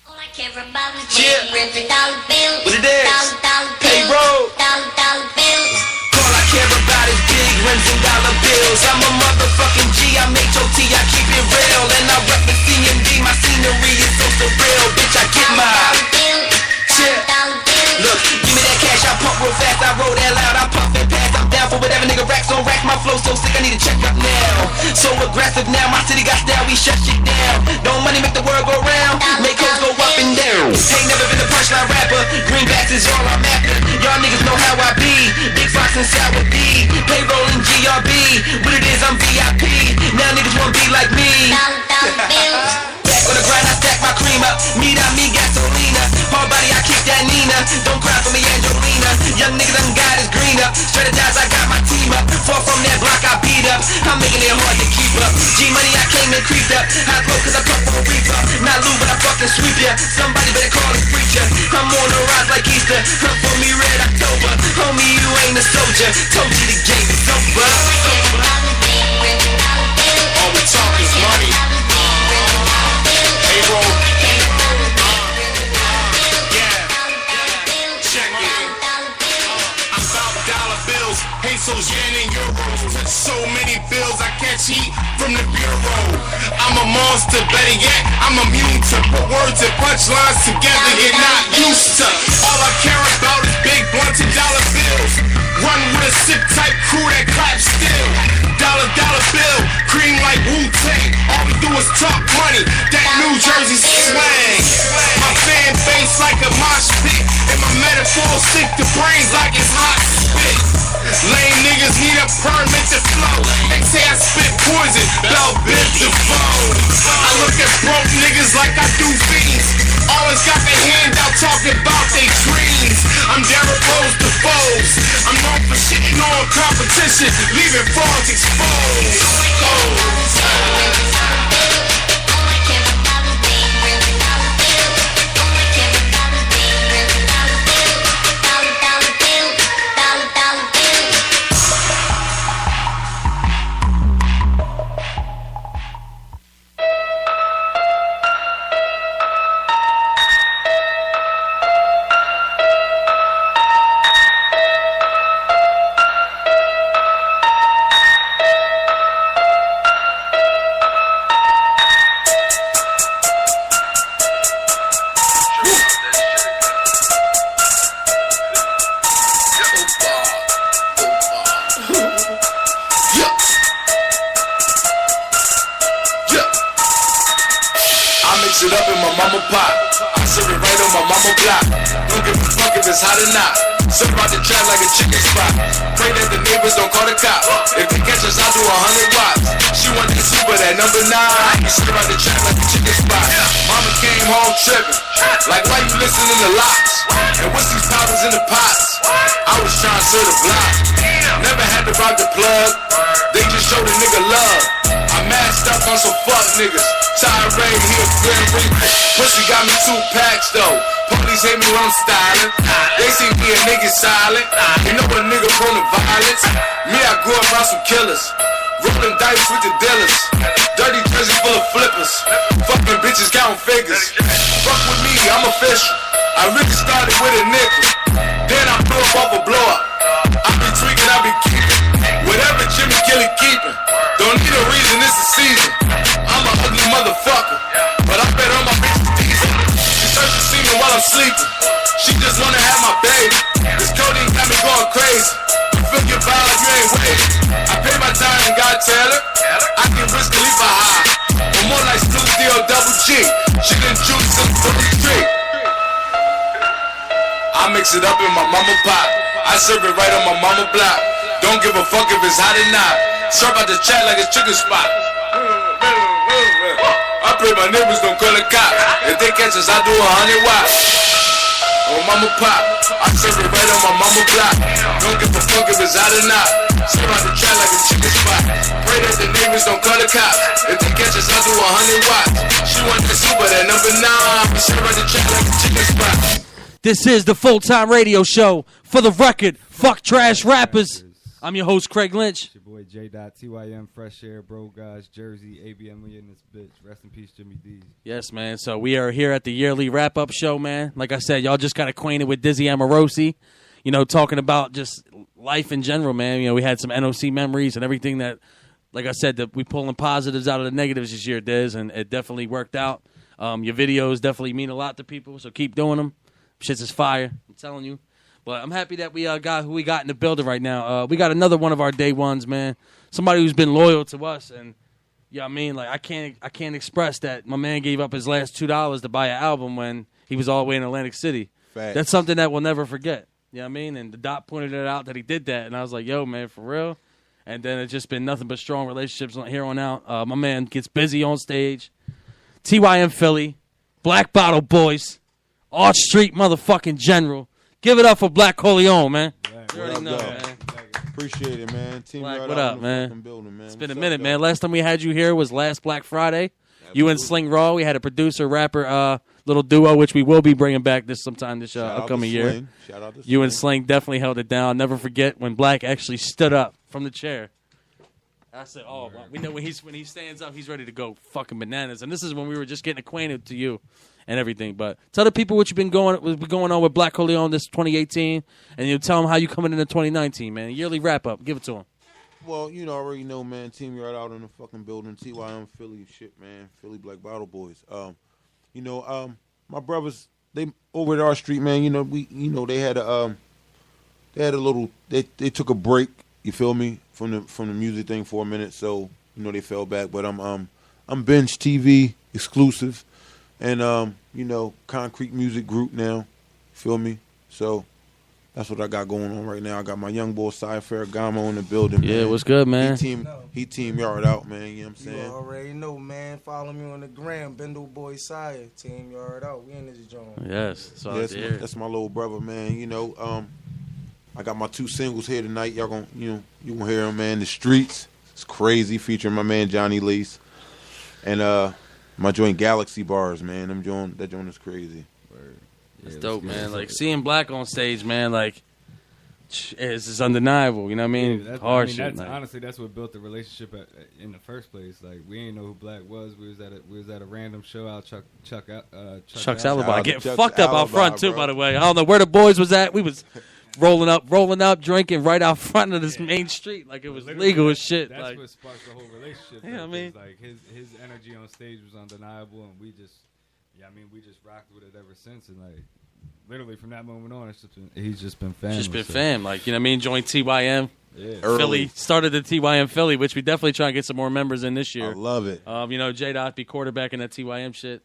All I care about is $100 bills. What it is? $1 Payroll. $1 bills. All I care about is big rims and dollar bills. I'm a motherfucking G, I'm H.O.T, I keep it real. And I rep the CMD, my scenery is so surreal. Bitch, I get mine. aggressive now. My city got style, we shut shit down. Don't money make the world go round, make hoes go up and down. Ain't never been a punchline rapper, greenbacks is all I'm after. Y'all niggas know how I be, Big Fox and Sour D, payroll and GRB. What it is, I'm VIP, now niggas wanna be like me. Back on the grind, I stack my cream up. Meat on me, gasolina. Hard body, I kick that Nina. Don't cry for me, Angelina. Young nigga done got his green up. Strategize, I got my team up. Far from that block, I beat up. I'm making it hard to keep up. G-Money, I came and creeped up. High flow, cause I come from a reaper. Not Lou, but I fucking sweep ya. Somebody better call this preacher. I'm on the rise like Easter. Hunt for me, red October. Homie, you ain't a soldier. Told you the game is over. All we talk is money. Payroll. Yeah. Check it. I'm about dollar bills, pesos, yen, and euros. Touch so many bills, I catch heat from the bureau. I'm a monster, better yet, I'm immune to put words and punchlines together you're not used to. All I care about is big blunts and dollar bills. Run with a sip type crew that claps still. Dollar bill, cream like Wu-Tang. All we do is talk money, that New Jersey slang. My fan base like a mosh pit, and my metaphors sink the brains like it's hot spit. Lame niggas need a permit to flow. They say I spit poison, bell bib the phone. I look at broke niggas like I do fiends. Always got their hand out talking about their dreams. I'm Derek Rose to foes. I'm known for shitting on competition, leaving frauds exposed. It up in my mama pot. I serve it right on my mama block. Don't give a fuck if it's hot or not. Serve out the trap like a chicken spot. Pray that the neighbors don't call the cop. If they catch us, I'll do 100 watts. She want that super, that number 9. Serve out the trap like a chicken spot. Mama came home tripping. Like, why you listening to locks? And what's these powders in the pots? I was trying to serve the block. Never had to rock the plug. They just showed a nigga love. I masked up on some fuck niggas. Tirade, he a Grim Reaper. Pussy got me 2 packs though. Police hate me when I'm styling. They see me a nigga silent. You know a nigga prone to violence. Me, I grew up around some killers. Rolling dice with the dealers. Dirty jersey full of flippers. Fucking bitches counting figures. Fuck with me, I'm official. I really started with a nickel. Then I blew up off a blow up. I be tweaking, I be keeping. Whatever Jimmy Kelly keeping. Don't need a reason, it's the season. I'm a ugly motherfucker, but I bet all my bitches decent. She search to see me while I'm sleeping. She just wanna have my baby. This codeine got me going crazy. You feel your vibe, you ain't waiting. I pay my time and God tell her I can risk a leap high. Or more like Snoop D-O double G. She done juice in the street. I mix it up in my mama pot. I serve it right on my mama block. Don't give a fuck if it's hot or not. Serve out the chat like a chicken spot. I pray my neighbors don't call the cops. If they catch us, I do 100 watts. On mama pop, I serve it right on my mama block. Don't give a fuck if it's hot or not. Serve out the chat like a chicken spot. Pray that the neighbors don't call the cops. If they catch us, I do 100 watts. She want that super, that number 9. Serve out the chat like a chicken spot. This is the full-time radio show. For the record, fuck trash rappers. I'm your host, Craig Lynch. It's your boy J.TYM, Fresh Air, Bro Guys, Jersey, ABM, we in this bitch. Rest in peace, Jimmy D. Yes, man. So we are here at the yearly wrap-up show, man. Like I said, y'all just got acquainted with Dizzy Amorosi. You know, talking about just life in general, man. You know, we had some NOC memories and everything that, like I said, that we pulling positives out of the negatives this year, Diz, and it definitely worked out. Your videos definitely mean a lot to people, so keep doing them. Shit's is fire, I'm telling you. But I'm happy that we got who we got in the building right now. We got another one of our day ones, man. Somebody who's been loyal to us and, you know what I mean? Like I can't express that my man gave up his last $2 to buy an album when he was all the way in Atlantic City. Facts. That's something that we'll never forget. You know what I mean? And the Dot pointed it out that he did that, and I was like, yo, man, for real? And then it's just been nothing but strong relationships here on out. My man gets busy on stage. TYM Philly, Black Bottle Boys, Arch Street motherfucking General. Give it up for Blakk Korleone, man. You already know, man. Appreciate it, man. Team Blakk, Yard what out up, in the man? fucking building, man. It's been a What's minute, up, man. y'all? Last time we had you here was last Black Friday. You and Sling Raw. We had a producer, rapper, little duo, which we will be bringing back sometime this Shout out to upcoming year. Sling. Shout out to You and Sling. Sling definitely held it down. I'll never forget when Blakk actually stood up from the chair. I said, "Oh, well, we know when he stands up, he's ready to go fucking bananas." And this is when we were just getting acquainted to you and everything. But tell the people what you've been going on with Blakk Korleone this 2018, and you tell them how you coming into 2019, man. Yearly wrap up, give it to them. Well, you know, already know, man. Team Yard out in the fucking building. TYM Philly shit, man. Philly Black Bottle Boys. You know, my brothers, they over at our street, man. You know, they had a little. They took a break. You feel me from the music thing for a minute. So you know they fell back. But I'm Bench TV exclusive, and you know, Concrete Music Group now. Feel me? So. That's what I got going on right now. I got my young boy Cy Ferragamo in the building. Yeah, man. what's good, man? He team Yard out, man. You know what I'm You saying? already know, man. Follow me on the gram, Bindle Boy Sire, Team Yard Out. We in this joint. Yes, That's my little brother, man. You know, I got my 2 singles here tonight. Y'all gonna, you gonna hear them, man. The Streets, it's crazy, featuring my man Johnny Lace, and my joint Galaxy Bars, man. That joint is crazy. It's dope, man. Like seeing Blakk on stage, man. Like it's undeniable. You know what I mean? Yeah, Hard shit. Like, honestly, that's what built the relationship in the first place. Like we ain't know who Blakk was. We was at a random show out Chuck's Alibi getting Chuck's fucked up out Alibi, front too. bro. By the way, I don't know where the boys was at. We was rolling up, drinking right out front of this main street, like it was legal as shit. That's Like, what sparked the whole relationship. Yeah, though, I mean- 'cause, like his energy on stage was undeniable, and we just rocked with it ever since. And like literally from that moment on, he's just been fam. just been fam. Like, you know what I mean? Joined TYM. Yeah. Philly started the TYM Philly, which we definitely try and get some more members in this year. I love it. You know, J Dot be quarterbacking that TYM shit.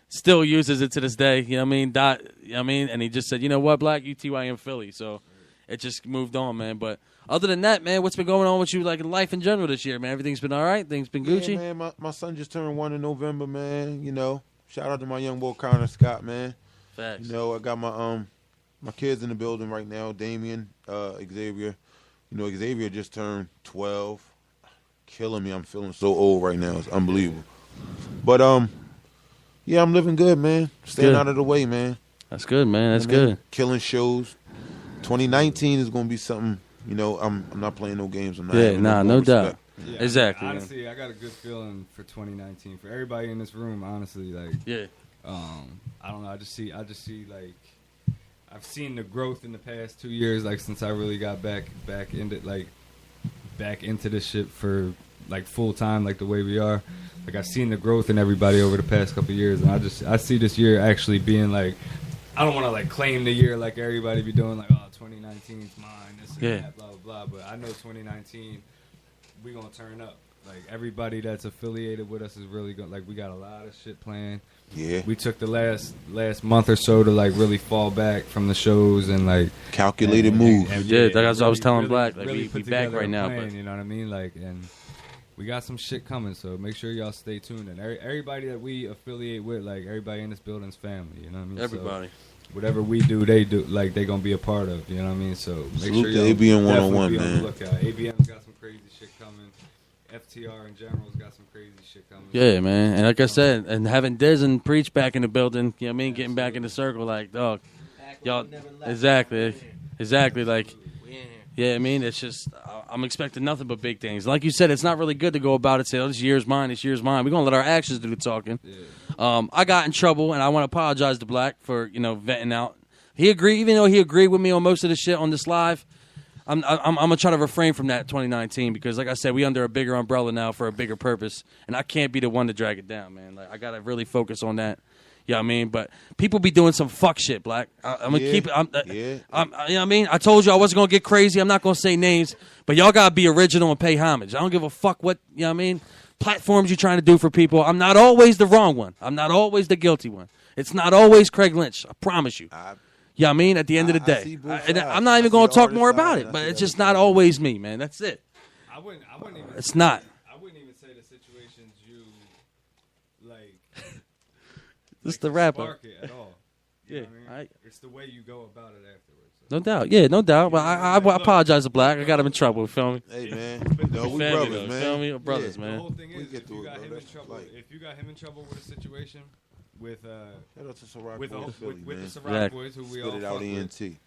Still uses it to this day. You know what I mean? Dot. You know what I mean? And he just said, you know what, Blakk, you TYM Philly. So it just moved on, man. But other than that, man, what's been going on with you, like in life in general this year, man? Everything's been all right. Things been Gucci. Yeah, man. My son just turned 1 in November, man. You know, shout out to my young boy Connor Scott, man. Facts. You know, I got my kids in the building right now. Damien, Xavier. You know, Xavier just turned 12. Killing me. I'm feeling so old right now. It's unbelievable. But yeah, I'm living good, man. Staying Good. out of the way, man. That's good, man. That's You know what I mean? good. Killing shows. 2019 is gonna be something. You know, I'm not playing no games. I'm not. Yeah, having nah, no no doubt. respect. Yeah, Exactly, man. Honestly, I got a good feeling for 2019 for everybody in this room. Honestly, like Yeah. I don't know. I just see like I've seen the growth in the past 2 years, like since I really got back into this shit for like full time, like the way we are. Like I've seen the growth in everybody over the past couple of years, and I see this year actually being like, I don't want to like claim the year like everybody be doing, like, oh, 2019's mine, this and Yeah. that, blah blah blah. But I know 2019 we gonna turn up. Like everybody that's affiliated with us is really going. Like we got a lot of shit planned. Yeah. We took the last month or so to like really fall back from the shows and like Calculated move. We did. That's what I was telling really- Blakk. Like really we put back together right a now, plan, but you know what I mean. Like, and we got some shit coming, so make sure y'all stay tuned. And everybody that we affiliate with, like everybody in this building's family. You know what I mean? everybody. So whatever we do, they do. Like they gonna be a part of. You know what I mean? So make Salute sure to y'all ABM 101, definitely be on man. the lookout. ABM's got some crazy shit coming. FTR in general's got some crazy shit coming. Yeah, man. And like I said, and having Diz and Preach back in the building, you know what I mean? Getting back in the circle, like, dog, y'all, exactly. Like, yeah, I mean, it's just, I'm expecting nothing but big things. Like you said, it's not really good to go about it, say, oh, this year's mine, this year's mine. We're going to let our actions do the talking. I got in trouble, and I want to apologize to Blakk for, you know, venting out. He agreed, even though he agreed with me on most of the shit on this live, I'm going to try to refrain from that 2019 because, like I said, we under a bigger umbrella now for a bigger purpose, and I can't be the one to drag it down, man. Like I got to really focus on that. You know what I mean? But people be doing some fuck shit, Blakk. I'm going to keep it. You know what I mean? I told you I wasn't going to get crazy. I'm not going to say names, but y'all got to be original and pay homage. I don't give a fuck what, you know what I mean? platforms you're trying to do for people. I'm not always the wrong one. I'm not always the guilty one. It's not always Craig Lynch. I promise you. Yeah, I mean, at the end of the day. I'm not even going to talk more about it, but it's just not always me, man. That's it. I wouldn't even It's not. I wouldn't even say the situations you like. This like the rapper. spark it at all. You know what I mean? It's the way you go about it afterwards. So. No doubt. Yeah, no doubt. But I apologize to Blakk. I got him in trouble. You feel me? Hey, man. No, we Family, brothers, though. man. Feel me? We're brothers, The man. whole thing We is, get if through you it, got bro. him in That's trouble, life. if you got him in trouble with a situation with Shout out to Ciroc with Boys, Philly, with man. the Ciroc Exactly. boys who we Spit all it out fuck with, ENT.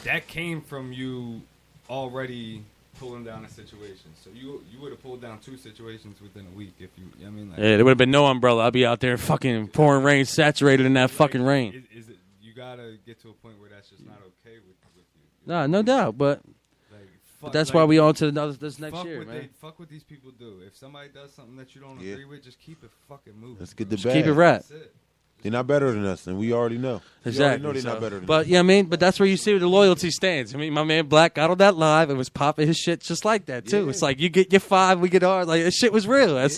that came from you already pulling down a situation. So you would have pulled down 2 situations within a week if you. I mean, like, Yeah, there would have been no umbrella. I'd be out there fucking pouring rain, saturated in that fucking rain. Is it, you gotta get to a point where that's just not okay with you. Nah, no doubt. But Like, that's why we on to this next fuck year, what man. Fuck what these people do. If somebody does something that you don't Yeah. agree with, just keep it fucking moving. Let's get the Just bag. keep it rap. That's it. They're not better than us, and we already know. Exactly. We already know they're so- not better than but us. yeah, I mean, but that's where you see where the loyalty stands. I mean, my man Blakk got on that live and was popping his shit just like that too. Yeah. It's like you get your 5, we get ours. Like this shit was real. I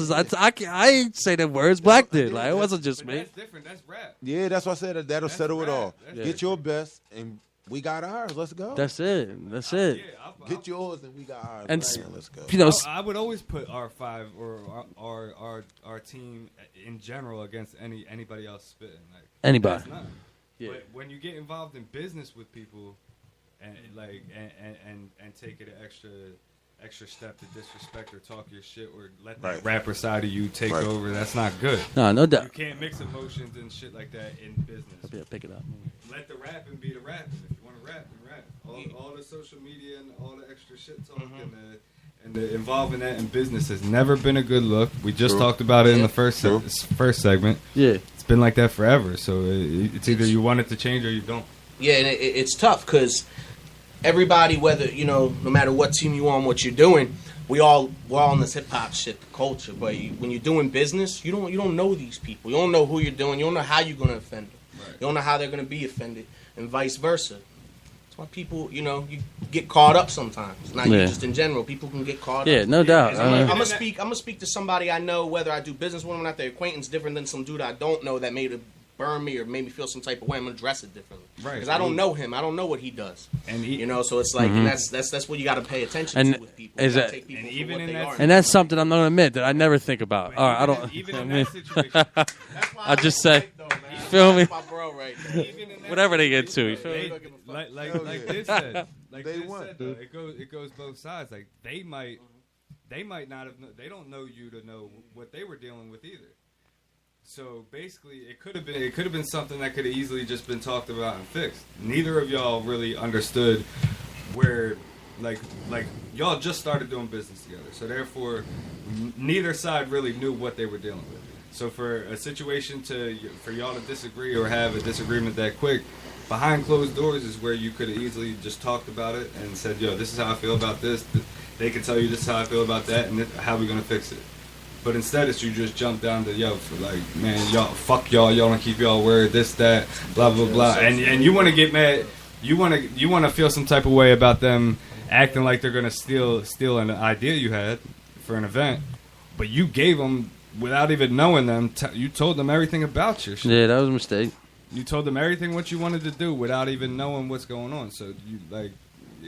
ain't say them words. Blakk did. Like it wasn't just But me. that's different. That's rap. Yeah, that's why I said that'll That's settle it rap. all. That's Get your best, and we got ours. Let's go. That's it. That's it. Yeah, Get yours, and we got ours. And Man, let's go. You know, I would always put our 5 or our team in general against anybody else spitting. Like Anybody. that's nothing. Yeah. But when you get involved in business with people, and like and take it an extra step to disrespect or talk your shit or let that Right. rapper side of you take Right. over, that's not good. no, no You doubt. can't mix emotions and shit like that in business. Yeah, pick it up. Let the rapping be the rapping. If you want to rap, then rap. All the social media and all the extra shit talk and the involving that in business has never been a good look. We just True. talked about it in the first True. first segment. Yeah. It's been like that forever. So it's either you want it to change or you don't. Yeah, and it's tough because everybody, whether no matter what team you on, what you're doing, we're all on this hip hop shit, the culture. But when you're doing business, you don't know these people. You don't know who you're doing. You don't know how you're gonna offend them. Right. You don't know how they're gonna be offended, and vice versa. That's why people, you get caught up sometimes. Not Yeah. just in general. People can get caught Yeah, up. no doubt. I'm gonna speak to somebody I know, whether I do business with them or not. Their acquaintance different than some dude I don't know that made it burn me or made me feel some type of way. I'm gonna address it differently Right. because I don't know him. I don't know what he does. And So it's like and that's what you got to pay attention And to with people. is You gotta that- take people and for even what in they that are. And that's something I'm not gonna admit that I never think about. All right, I don't. Even I in mean, that situation, That's why I just say, like, though, man. you feel me? That's my bro right there. even in that Whatever they get to, you feel they- me? like this said, like They this won. said, though, it goes both sides. Like they might not have. They don't know you to know what they were dealing with either. So basically, it could have been something that could have easily just been talked about and fixed. Neither of y'all really understood where, like y'all just started doing business together. So therefore, neither side really knew what they were dealing with. So for a situation for y'all to disagree or have a disagreement that quick, behind closed doors is where you could have easily just talked about it and said, "Yo, this is how I feel about this." They could tell you this is how I feel about that, and how we gonna fix it. But instead, it's you just jump down to man, y'all, fuck y'all don't keep y'all word, this, that, blah, blah, blah, and you want to get mad, you want to feel some type of way about them acting like they're gonna steal an idea you had for an event, but you gave them without even knowing them. You told them everything about your shit. Yeah, that was a mistake. You told them everything what you wanted to do without even knowing what's going on. So you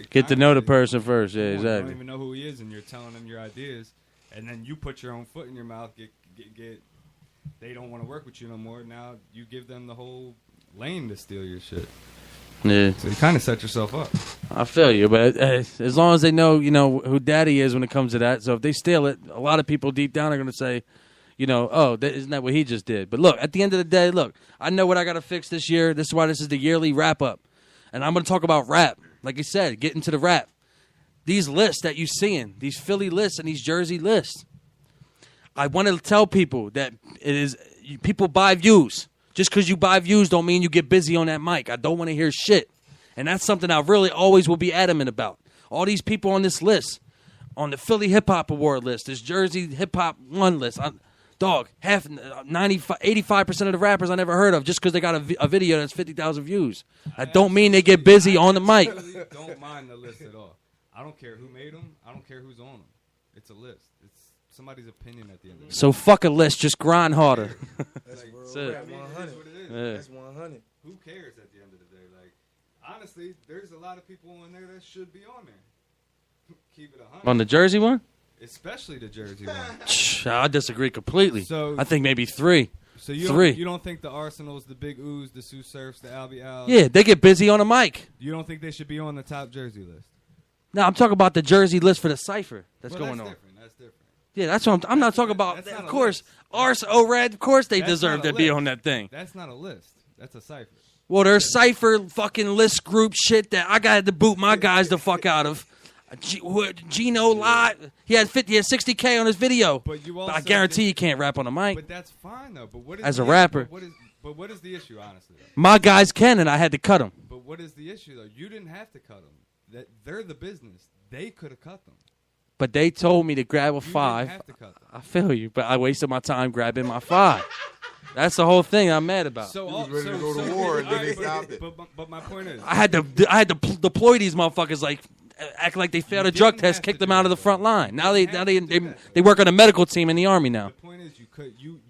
Get to know the person first. Yeah, You don't exactly. even know who he is, and you're telling them your ideas, and then you put your own foot in your mouth. Get. They don't want to work with you no more. Now you give them the whole lane to steal your shit. Yeah, So you kind of set yourself up. I feel you, but as long as they know, who daddy is when it comes to that. So if they steal it, a lot of people deep down are going to say, oh, isn't that what he just did? But look, at the end of the day, I know what I got to fix this year. This is why this is the yearly wrap up. And I'm going to talk about rap. Like you said, get into the rap. These lists that you're seeing, these Philly lists and these Jersey lists. I want to tell people that people buy views. Just because you buy views don't mean you get busy on that mic. I don't want to hear shit. And that's something I really always will be adamant about. All these people on this list, on the Philly Hip Hop Award list, this Jersey Hip Hop 1 list, half 85% of the rappers I never heard of just because they got a video that's 50,000 views. That don't mean they get busy on the mic. I don't mind the list at all. I don't care who made them. I don't care who's on them. It's a list. It's somebody's opinion at the end of the day. So fuck a list. Just grind harder. That's real That's it. rap, I mean, it 100. is what it is. Yeah. That's 100. Who cares at the end of the day? Like, honestly, there's a lot of people on there that should be on there. Keep it 100. On the Jersey one? Especially the Jersey one. I disagree completely. So- I think maybe 3. So you Three. you don't think the Arsenals, the Big Ooze, the Sue Surfs, the Albie Owls, Yeah, they get busy on the mic. you don't think they should be on the top Jersey list? No, I'm talking about the Jersey list for the cipher that's Well, going that's on. different. That's different. Yeah, that's what I'm not talking about. That's not Of a course, list. Ars O-Red, of course they That's deserve not a to be list. on that thing. That's not a list. That's a cipher. Well, there's cipher fucking list group shit that I got to boot my guys the fuck out of. Gino live. He had 60K on his video. But you But I also guarantee you can't rap on the mic. But that's fine though. But what is As the a rapper. What is the issue, honestly? Though? My guys can, and I had to cut them. But what is the issue though? You didn't have to cut them. That they're the business. They could have cut them. But they told me to grab a You 5. didn't have to cut them. I feel you, but I wasted my time grabbing my 5. That's the whole thing I'm mad about. So was ready to go to war, and then they stopped it. But my point is, I had to deploy these motherfuckers like act like they failed a drug test, kick them out of the front line. Now they work on a medical team in the army now. the point is,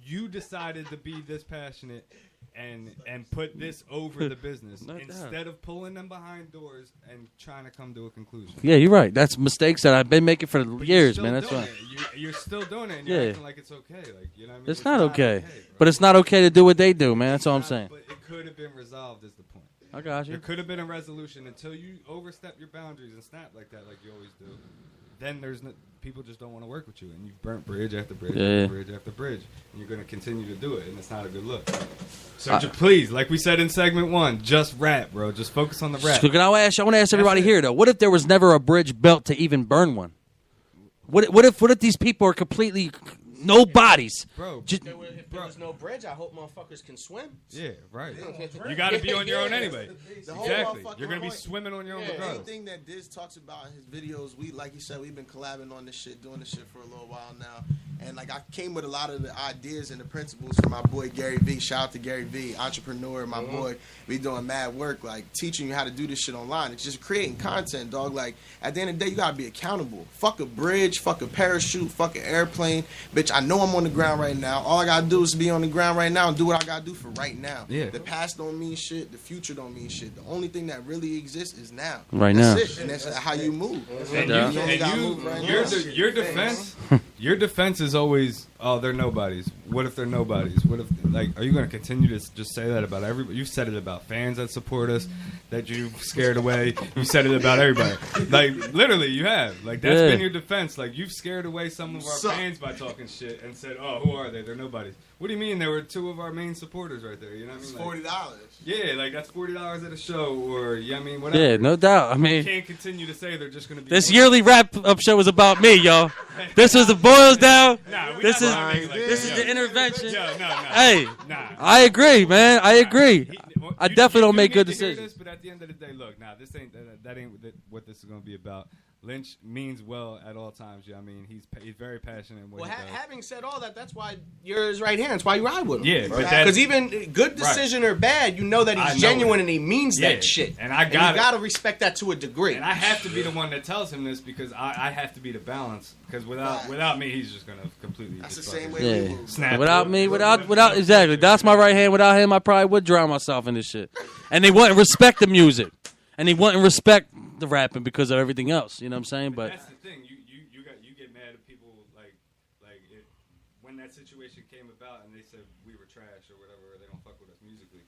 you decided to be this passionate and put this over the business No doubt. instead of pulling them behind doors and trying to come to a conclusion. Yeah, you're right. That's mistakes that I've been making for But years, you're man. still That's doing why. it. You're still doing it, and you're Yeah. acting like it's okay. Like, you know what I mean? It's not okay. bro. But it's not okay to do what they do, man. That's all I'm saying. But it could have been resolved, is the point. I got There you. could have been a resolution until you overstep your boundaries and snap like that, like you always do. Then there's no, people just don't want to work with you, and you've burnt bridge after bridge Yeah. after bridge after bridge, and you're going to continue to do it, and it's not a good look. So please, like we said in segment 1, just rap, bro. Just focus on the rap. So I want to ask everybody it. here though. What if there was never a bridge built to even burn one? What if these people are completely no bodies? Bro, Just, If there was no bridge, I hope motherfuckers can swim. yeah, right. You got to be on your own anyway. The whole Exactly. motherfucking You're going to be point. swimming on your own regardless. Anything that Diz talks about in his videos, we, like you said, we've been collabing on this shit, doing this shit for a little while now. And like I came with a lot of the ideas and the principles from my boy Gary V. Shout out to Gary V, entrepreneur, my boy. We doing mad work, like teaching you how to do this shit online. It's just creating content, dog. Like at the end of the day, you gotta be accountable. Fuck a bridge, fuck a parachute, fuck an airplane. Bitch, I know I'm on the ground right now. All I gotta do is be on the ground right now and do what I gotta do for right now. Yeah. The past don't mean shit. The future don't mean shit. The only thing that really exists is now. Right That's now. it. And that's how you move. And Yeah. You only gotta move right now. your defense is always, oh, they're nobodies. What if they're nobodies? What if, like, are you going to continue to just say that about everybody? You said it about fans that support us, that you scared away. You said it about everybody. Like, literally, you have. Like, that's Yeah. been your defense. Like, you've scared away some of our Suck. fans by talking shit and said, oh, who are they? They're nobodies. What do you mean? There were 2 of our main supporters right there. You know what I It's mean? Like, $40. yeah, like, that's $40 at a show, or, yeah, I mean, whatever. yeah, no doubt. I You mean, can't continue to say they're just going to be. this yearly wrap up show is about me, y'all. This was the boils down. Nah, we This not is gonna make it like this is that. the intervention. Yeah, no. Hey, Nah. I agree, man. I agree. I definitely don't make good need to hear decisions. This, but at the end of the day, look, this ain't that ain't what this is going to be about. Lynch means well at all times. Yeah, I mean, he's very passionate in what Well, he does. having said all that, that's why you're his right hand. That's why you ride with him. Yeah, but that's- because even good decision or bad, you know that I he's know genuine it. and he means Yeah, that shit. and I you got it. gotta respect that to a degree. And I have to be the one that tells him this because I have to be the balance. Because without me, he's just going to completely. That's the just same fucking way we Yeah. move. snap. Without me, without exactly. That's my right hand. Without him, I probably would drown myself in this shit. And they wouldn't respect the music, and they wouldn't respect the rapping because of everything else. You know what I'm saying? But that's the thing. You get mad at people like when that situation came about and they said we were trash or whatever, or they don't fuck with us musically.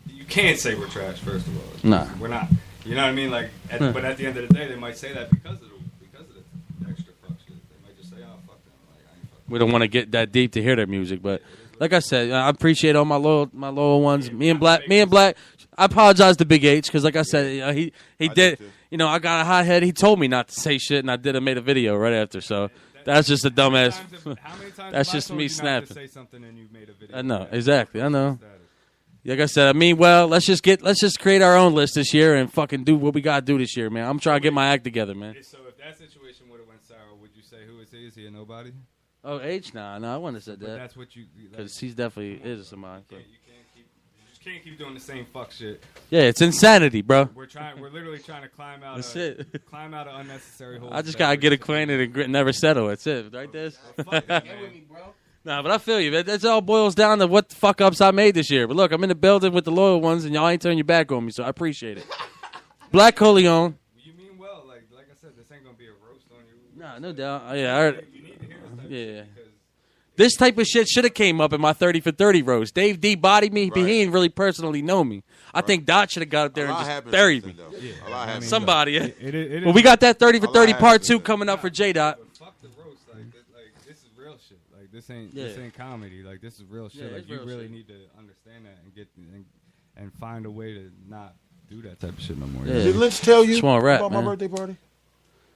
You can't say we're trash. First of all, Nah. we're not. You know what I mean? Like, but at the end of the day, they might say that because of the extra fuck shit. They might just say, "Oh, fuck them." Like, I ain't fucking. we don't want to get that deep to hear their music. But like I said, I appreciate all my loyal ones. Me and Blakk. I apologize to Big H because, like I said, he did. too. You know, I got a hot head. He told me not to say shit, and I made a video right after. So that's just a dumbass. How many times That's have I just told me you not to snapping. say something and you've made a video? I know about it? exactly. I know. Status. Like I said, I mean, well, let's just create our own list this year and fucking do what we gotta do this year, man. I'm trying to get my act together, man. So if that situation would have went sour, would you say who is he? Is he a nobody? Oh, H, nah, I wouldn't have said But that that's what you. because he's definitely is somebody. You can't keep doing the same fuck shit. Yeah, it's insanity, bro. We're literally trying to climb out. That's it. Climb out of unnecessary holes. I just gotta get acquainted and never settle. That's it, right, Des? Nah, but I feel you. That all boils down to what the fuck ups I made this year. But look, I'm in the building with the loyal ones, and y'all ain't turning your back on me, so I appreciate it. Blakk Korleone. You mean well. Like I said, this ain't gonna be a roast on you. Nah, no doubt. Yeah, I heard. You need to hear this type of Yeah. shit because This type of shit should have came up in my 30 for 30 roast. Dave D bodied me, but he ain't really personally know me. I think Dot should have got up there and just buried me. A lot happened. Somebody. it Well, we got that 30 for 30 lot part happened. 2 coming up for J Dot. But fuck the roast. Like this is real shit. Like this ain't comedy. Like this is real shit. Yeah, Like it's you real really shit. need to understand that and get and find a way to not do that type of shit no more. Yeah. Did Lynch tell you Just wanna rap, about man. my birthday party?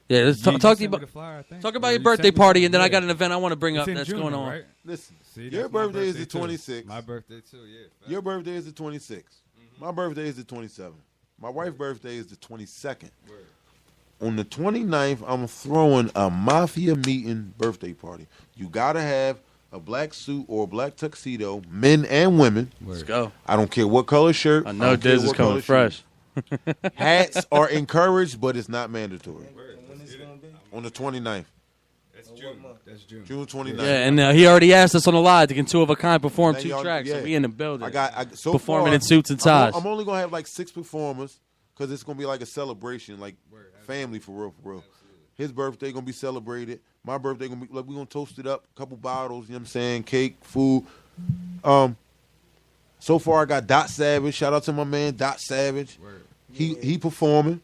Yeah, let's talk to you about talk about your birthday party, and then I got an event I want to bring up that's going on. Right? Listen, See, your that's my birthday is the too. 26th. My birthday too. Yeah. Your birthday is the 26th. My birthday is the 27th. My wife's birthday is the 22nd. On the 29th, I'm throwing a mafia meeting birthday party. You got to have a black suit or a black tuxedo, men and women. Let's go. I don't care what color shirt. I know don't care Diz is what color coming shoes. fresh. Hats are encouraged, but it's not mandatory. When it's gonna be? On the 29th. That's June. That's June. June 29th. Yeah, and he already asked us on the live to get Two of a Kind perform Now 2 y'all- tracks, yeah. so we in the building. I got so performing far, in suits and ties. I'm only gonna have like 6 performers because it's gonna be like a celebration, like family for real, for real. His birthday gonna be celebrated. My birthday gonna be like we gonna toast it up, a couple bottles. You know what I'm saying? Cake, food. So far I got Dot Savage. Shout out to my man Dot Savage. He performing,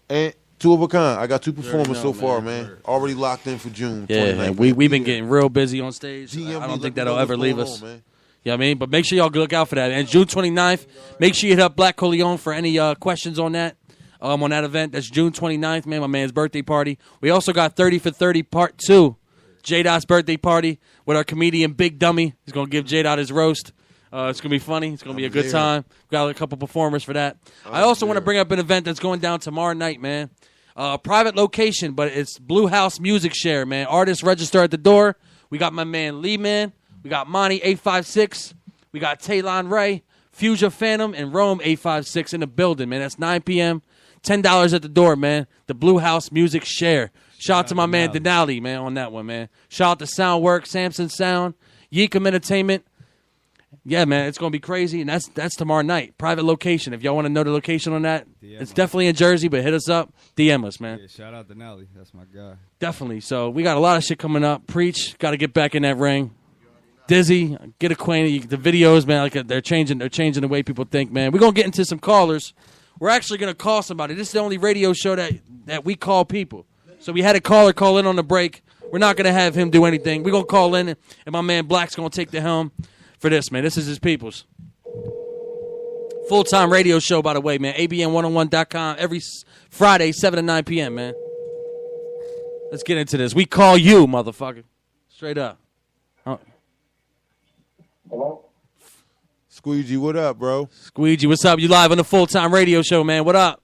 and Two of a Kind. I got 2 performers so far, man. Already locked in for June. Yeah, 29th. we've been getting real busy on stage. GM, I let don't me think know that'll what's ever leave going us. on, man. Yeah, I mean, but make sure y'all look out for that. And June 29th, make sure you hit up Blakk Korleone for any questions on that. On that event, that's June 29th, man. My man's birthday party. We also got 30 for 30 part 2, J Dot's birthday party with our comedian Big Dummy. He's gonna give J Dot his roast. It's gonna be funny. It's gonna be a good time. Got a couple performers for that. I also want to bring up an event that's going down tomorrow night, man. Private location, but it's Blue House Music Share, man. Artists register at the door. We got my man Lee, man. We got Monty 856. We got Taylon Ray, Fusion Phantom, and Rome 856 in the building, man. That's 9 p.m. $10 at the door, man. The Blue House Music Share. Shout out to my man Denali, man, on that one, man. Shout out to Soundwork, Samson Sound, Yeekum Entertainment. Yeah, man, it's gonna be crazy, and that's tomorrow night. Private location. If y'all want to know the location on that, it's definitely in Jersey, but hit us up, DM us, man. Yeah, shout out to Nelly. That's my guy. Definitely. So we got a lot of shit coming up. Preach. Got to get back in that ring. Dizzy, get acquainted. The videos, man, like they're changing the way people think, man. We're gonna get into some callers. We're actually gonna call somebody. This is the only radio show that we call people. So we had a caller call in on the break. We're not gonna have him do anything. We're gonna call in, and my man Black's gonna take the helm for this, man. This is his people's full-time radio show, by the way, man. ABN101.com every Friday, 7 to 9 p.m., man. Let's get into this. We call you, motherfucker. Straight up. Hello? Squeegee, what up, bro? Squeegee, what's up? You live on the full-time radio show, man. What up?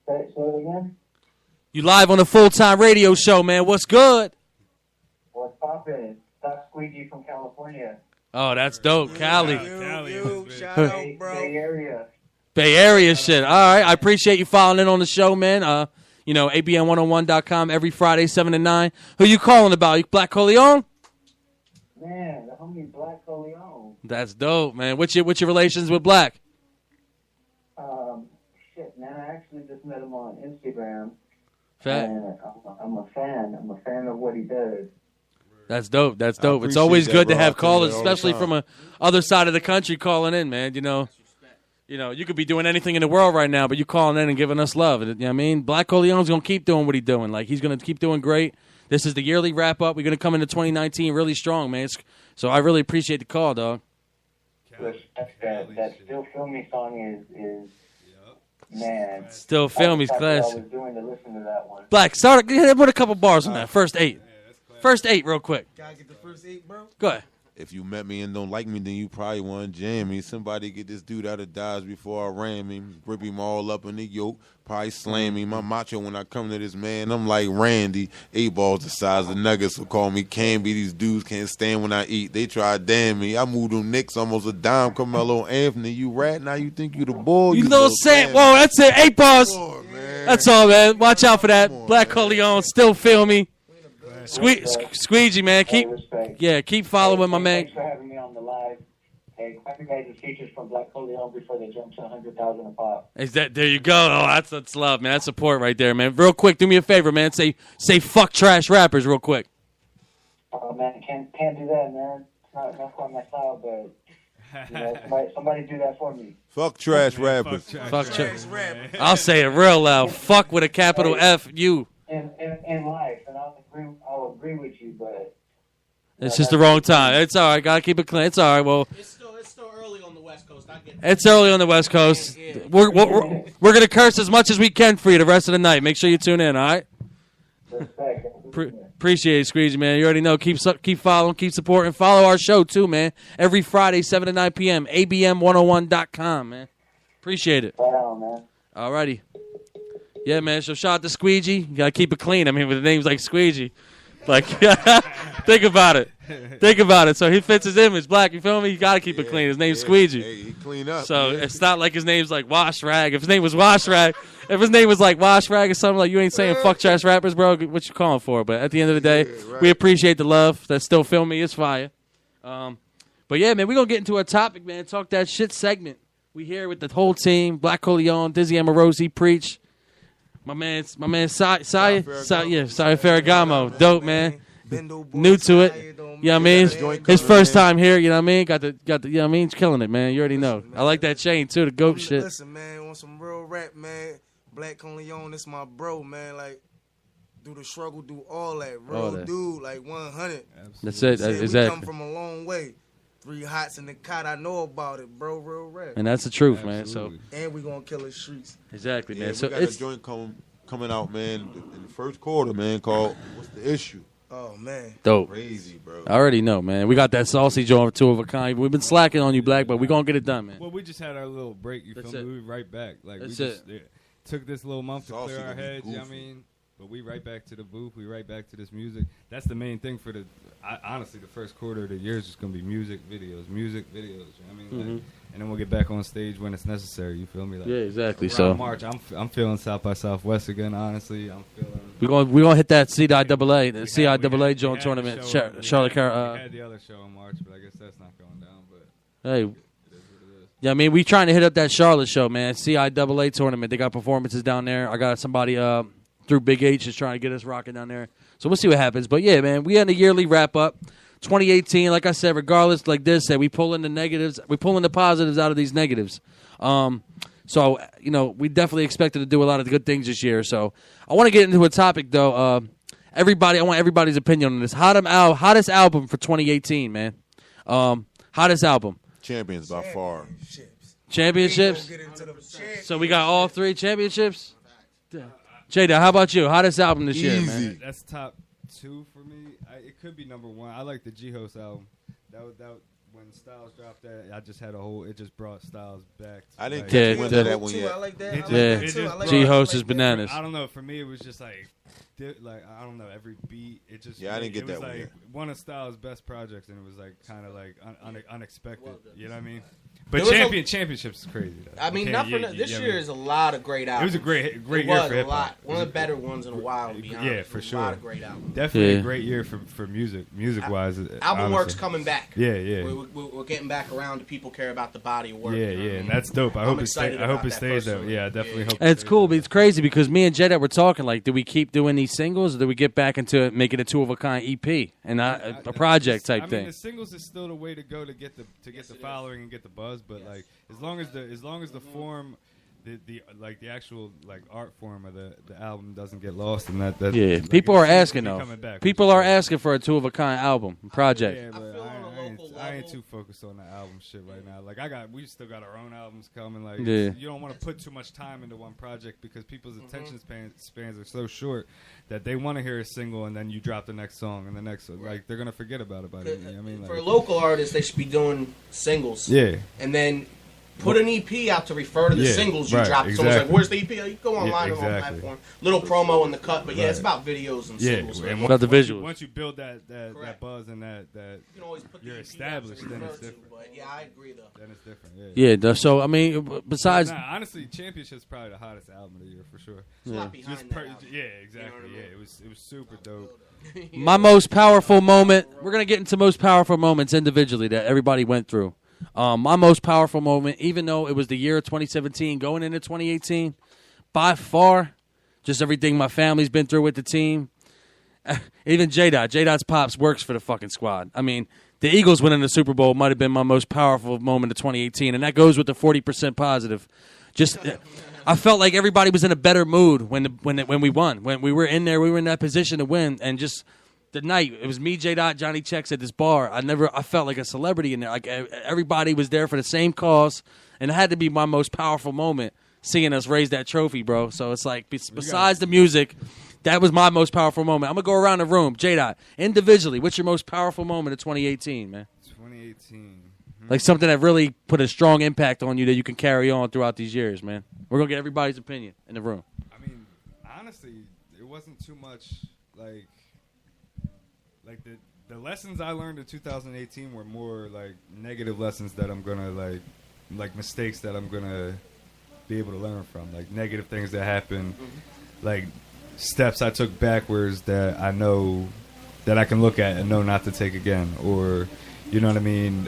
Say it again? You live on the full-time radio show, man. What's good? What's poppin'? That's Squeegee from California. Oh, that's dope. Cali. Shout out, bro. Bay Area. Bay Area shit. All right. I appreciate you following in on the show, man. ABN101.com every Friday, 7 to 9. Who you calling about? You Blakk Korleone? Man, the homie Blakk Korleone. That's dope, man. What's your relations with Blakk? Shit, man, I actually just met him on Instagram. Fat. And I'm a fan. I'm a fan of what he does. That's dope. That's dope. It's appreciate always that, good to bro. have I tell you callers, that all the especially time. from a other side of the country calling in, man. You know, you could be doing anything in the world right now, but you calling in and giving us love. You know what I mean? Blakk Korleone's going to keep doing what he's doing. Like, he's going to keep doing great. This is the yearly wrap-up. We're going to come into 2019 really strong, man. So I really appreciate the call, dog. That Still Feel Me song is man. Still Feel Me's that's what I classic. was doing to listen to that one. Blakk, start, put a couple bars on that. First 8. First 8 real quick. Gotta get the first 8, bro. Go ahead. If you met me and don't like me, then you probably want to jam me. Somebody get this dude out of Dodge before I ram him, rip him all up in the yoke, probably slam me. My macho when I come to this man, I'm like Randy. 8 balls the size of nuggets, so call me Canby. These dudes can't stand when I eat. They try to damn me. I moved them Knicks almost a dime. Carmelo Anthony, you rat, now you think you the bull. You little Sam. Whoa, that's it. 8 balls. That's all, man. Watch out for that. Blakk Korleone, still feel me. Squeegee, man. Keep following my man. Thanks for having me on the live. Hey, clap your guys' features from Blakk Korleone before they jump to 100,000 a pop. There you go. Oh, that's love, man. That's support right there, man. Real quick, do me a favor, man. Say fuck trash rappers real quick. Oh, man, can't do that, man. It's not quite my style, but you know, somebody do that for me. Fuck trash rappers. Fuck trash rappers. I'll say it real loud. Fuck with a capital F, you. In life, and I'll agree with you, but it's just the wrong time. It's all right. Gotta keep it clean. It's all right. Well, it's still early on the West Coast. I get it's early on the West Coast. Yeah. We're gonna curse as much as we can for you the rest of the night. Make sure you tune in. All right. Appreciate it, Squeegee, man. You already know. Keep following, keep supporting. Follow our show too, man. Every Friday, 7 to 9 p.m. abm101.com, man. Appreciate it. Right on, man. All righty. Yeah, man. So shout out to Squeegee. You gotta keep it clean. I mean, with the names like Squeegee, like think about it. Think about it. So he fits his image. Blakk, you feel me? You gotta keep it clean. His name's Squeegee. Hey, he clean up. So it's not like his name's like Wash Rag. If his name was Wash Rag, if his name was like Wash Rag or something, like you ain't saying fuck trash rappers, bro. What you calling for? But at the end of the day, we appreciate the love. That still feel me is fire. But yeah, man, we gonna get into a topic, man. Talk that shit segment. We here with the whole team. Blakk Korleone, Dizzy Amorosi, Preach. My man, Saya Ferragamo, dope man. New to it, you know what I mean? His first time here, you know what I mean? Got the, you know what I mean? Killing it, man. You already know. I like that chain too, the goat shit. Listen, man, on some real rap, man. Blakk Korleone, this my bro, man. Like, do the struggle, do all that, real dude, like 100. That's it, exactly. We come from a long way. 3 hots in the cot, I know about it, bro, real rap. And that's the truth, man. So, and we gonna kill the streets. Exactly, man. Yeah, so we got a joint coming out, man, in the first quarter, man, called What's the Issue? Oh, man. Dope. Crazy, bro. I already know, man. We got that saucy joint, 2 of a kind. We've been slacking on you, Blakk, but we gonna get it done, man. Well, we just had our little break, you feel me? We right back. Like, we just took this little month to clear our heads, you know what I mean? But we right back to the booth. We right back to this music. That's the main thing for honestly, the first quarter of the year is just going to be music videos. You know what I mean? Like, and then we'll get back on stage when it's necessary. You feel me? Like, yeah, exactly. So March, I'm feeling South by Southwest again, honestly. I'm feeling... We're gonna hit that CIAA, the CIAA joint tournament. Charlotte we had the other show in March, but I guess that's not going down. But hey, yeah, I mean, we trying to hit up that Charlotte show, man. CIAA tournament. They got performances down there. I got somebody through Big H is trying to get us rocking down there. So we'll see what happens. But yeah, man, we had a yearly wrap up. 2018, like I said, regardless, like this said, we pull in the negatives, we pull in the positives out of these negatives. So, you know, we definitely expected to do a lot of good things this year. So I want to get into a topic though. I want everybody's opinion on this. Hottest album for 2018, man. Hottest album. Champions by far. Championships. So we got all 3 championships. Jada, how about you? Hottest album this year, man? That's top 2 for me. It could be number 1. I like the G-Host album. That when Styles dropped that, I just had it just brought Styles back. I didn't catch the that one yet. I like that. G-Host is bananas. I don't know. For me, it was just like I don't know, every beat. It just I didn't get that one. It was yet. One of Styles' best projects, and it was like kind of like unexpected. You know what I mean? But championships is crazy. Though. I mean, this year is a lot of great albums. It was a great year for hip hop. One of the better ones in a while, to be honest. Yeah, for sure. A lot of great albums. Definitely a great year for music wise. Album work's coming back. Yeah. We're getting back around to people care about the body of work. Yeah, and that's dope. I hope it stays though. Yeah, I definitely hope. And it's cool, but it's crazy because me and Jada were talking like, do we keep doing these singles, or do we get back into making a 2 of a kind EP and not a project type thing? I mean, the singles is still the way to go to get the following and get the buzz, but like as long as the form, the actual art form of the album doesn't get lost, and people are asking though. People are asking for a 2 of a kind album project. I feel on a local I ain't too focused on the album shit right now. Like we still got our own albums coming. Like you don't want to put too much time into one project because people's attention spans are so short that they want to hear a single and then you drop the next song and the next one. Like they're gonna forget about it. You know what I mean, for local artists, they should be doing singles. Yeah, and then put an EP out to refer to the singles you dropped. Exactly. Someone's like, "Where's the EP?" You go online and on platform. Little promo in the cut, but it's about videos and singles. And about the visuals. Once you build that buzz and that you can always put you're established, then it's different. But yeah, I agree though. Then it's different. Yeah. So I mean, besides, honestly, Championship's probably the hottest album of the year for sure. Exactly. You know it was super dope. My most powerful moment. We're gonna get into most powerful moments individually that everybody went through. My most powerful moment, even though it was the year of 2017, going into 2018, by far, just everything my family's been through with the team. Even J-Dot's pops works for the fucking squad. I mean, the Eagles winning the Super Bowl might have been my most powerful moment of 2018, and that goes with the 40% positive. Just, I felt like everybody was in a better mood when we won. When we were in there, we were in that position to win, and just the night, it was me, J-Dot, Johnny Checks at this bar. I felt like a celebrity in there. Like everybody was there for the same cause, and it had to be my most powerful moment, seeing us raise that trophy, bro. So it's like, besides the music, that was my most powerful moment. I'm gonna go around the room, J-Dot, individually. What's your most powerful moment of 2018, man? 2018, like something that really put a strong impact on you that you can carry on throughout these years, man. We're gonna get everybody's opinion in the room. I mean, honestly, it wasn't too much like the lessons I learned in 2018 were more like negative lessons that I'm gonna like mistakes that I'm gonna be able to learn from, like negative things that happen, like steps I took backwards that I know that I can look at and know not to take again, or you know what I mean,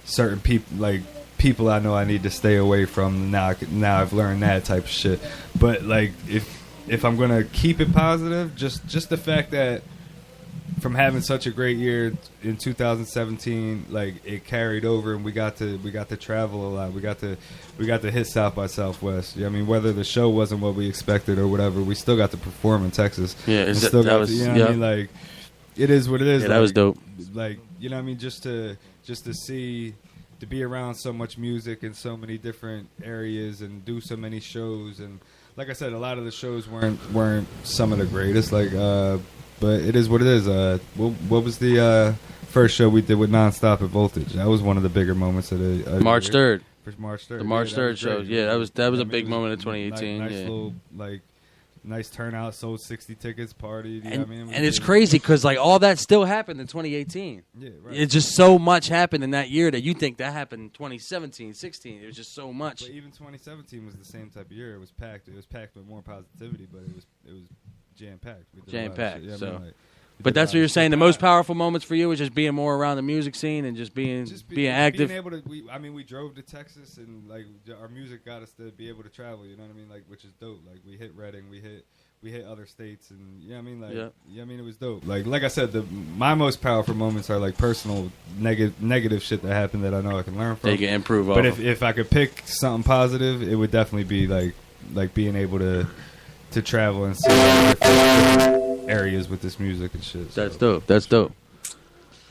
certain people I know I need to stay away from. Now I've learned that type of shit. But like if I'm gonna keep it positive, just the fact that from having such a great year in 2017, like it carried over and we got to travel a lot. We got to hit South by Southwest. I mean, whether the show wasn't what we expected or whatever, we still got to perform in Texas. Yeah, I mean, like it is what it is. Yeah, like, that was dope. Like, you know what I mean, just to see, to be around so much music in so many different areas and do so many shows, and like I said, a lot of the shows weren't some of the greatest, but it is what it is. What was the first show we did with Nonstop at Voltage? That was one of the bigger moments of the March 3rd. March 3rd. The March 3rd show. Yeah, that was a big moment in 2018. Nice little nice turnout. Sold 60 tickets. Partied. You know what I mean? And it's crazy because like all that still happened in 2018. Yeah, right. It's just so much happened in that year that you think that happened in 2017, 16. It was just so much. But even 2017 was the same type of year. It was packed. It was packed with more positivity, but it was jam-packed. Jam-packed. Yeah, so. I mean, but that's what you're saying. The most powerful moments for you is just being more around the music scene and just being active. Being able to, we drove to Texas and like our music got us to be able to travel. You know what I mean? Like, which is dope. Like we hit Reading, we hit other states, and you know what I mean? Like, yeah, I mean, it was dope. Like I said, my most powerful moments are like personal negative shit that happened that I know I can learn from. They can improve. But if I could pick something positive, it would definitely be like being able to travel and see different areas with this music and shit. So. That's dope.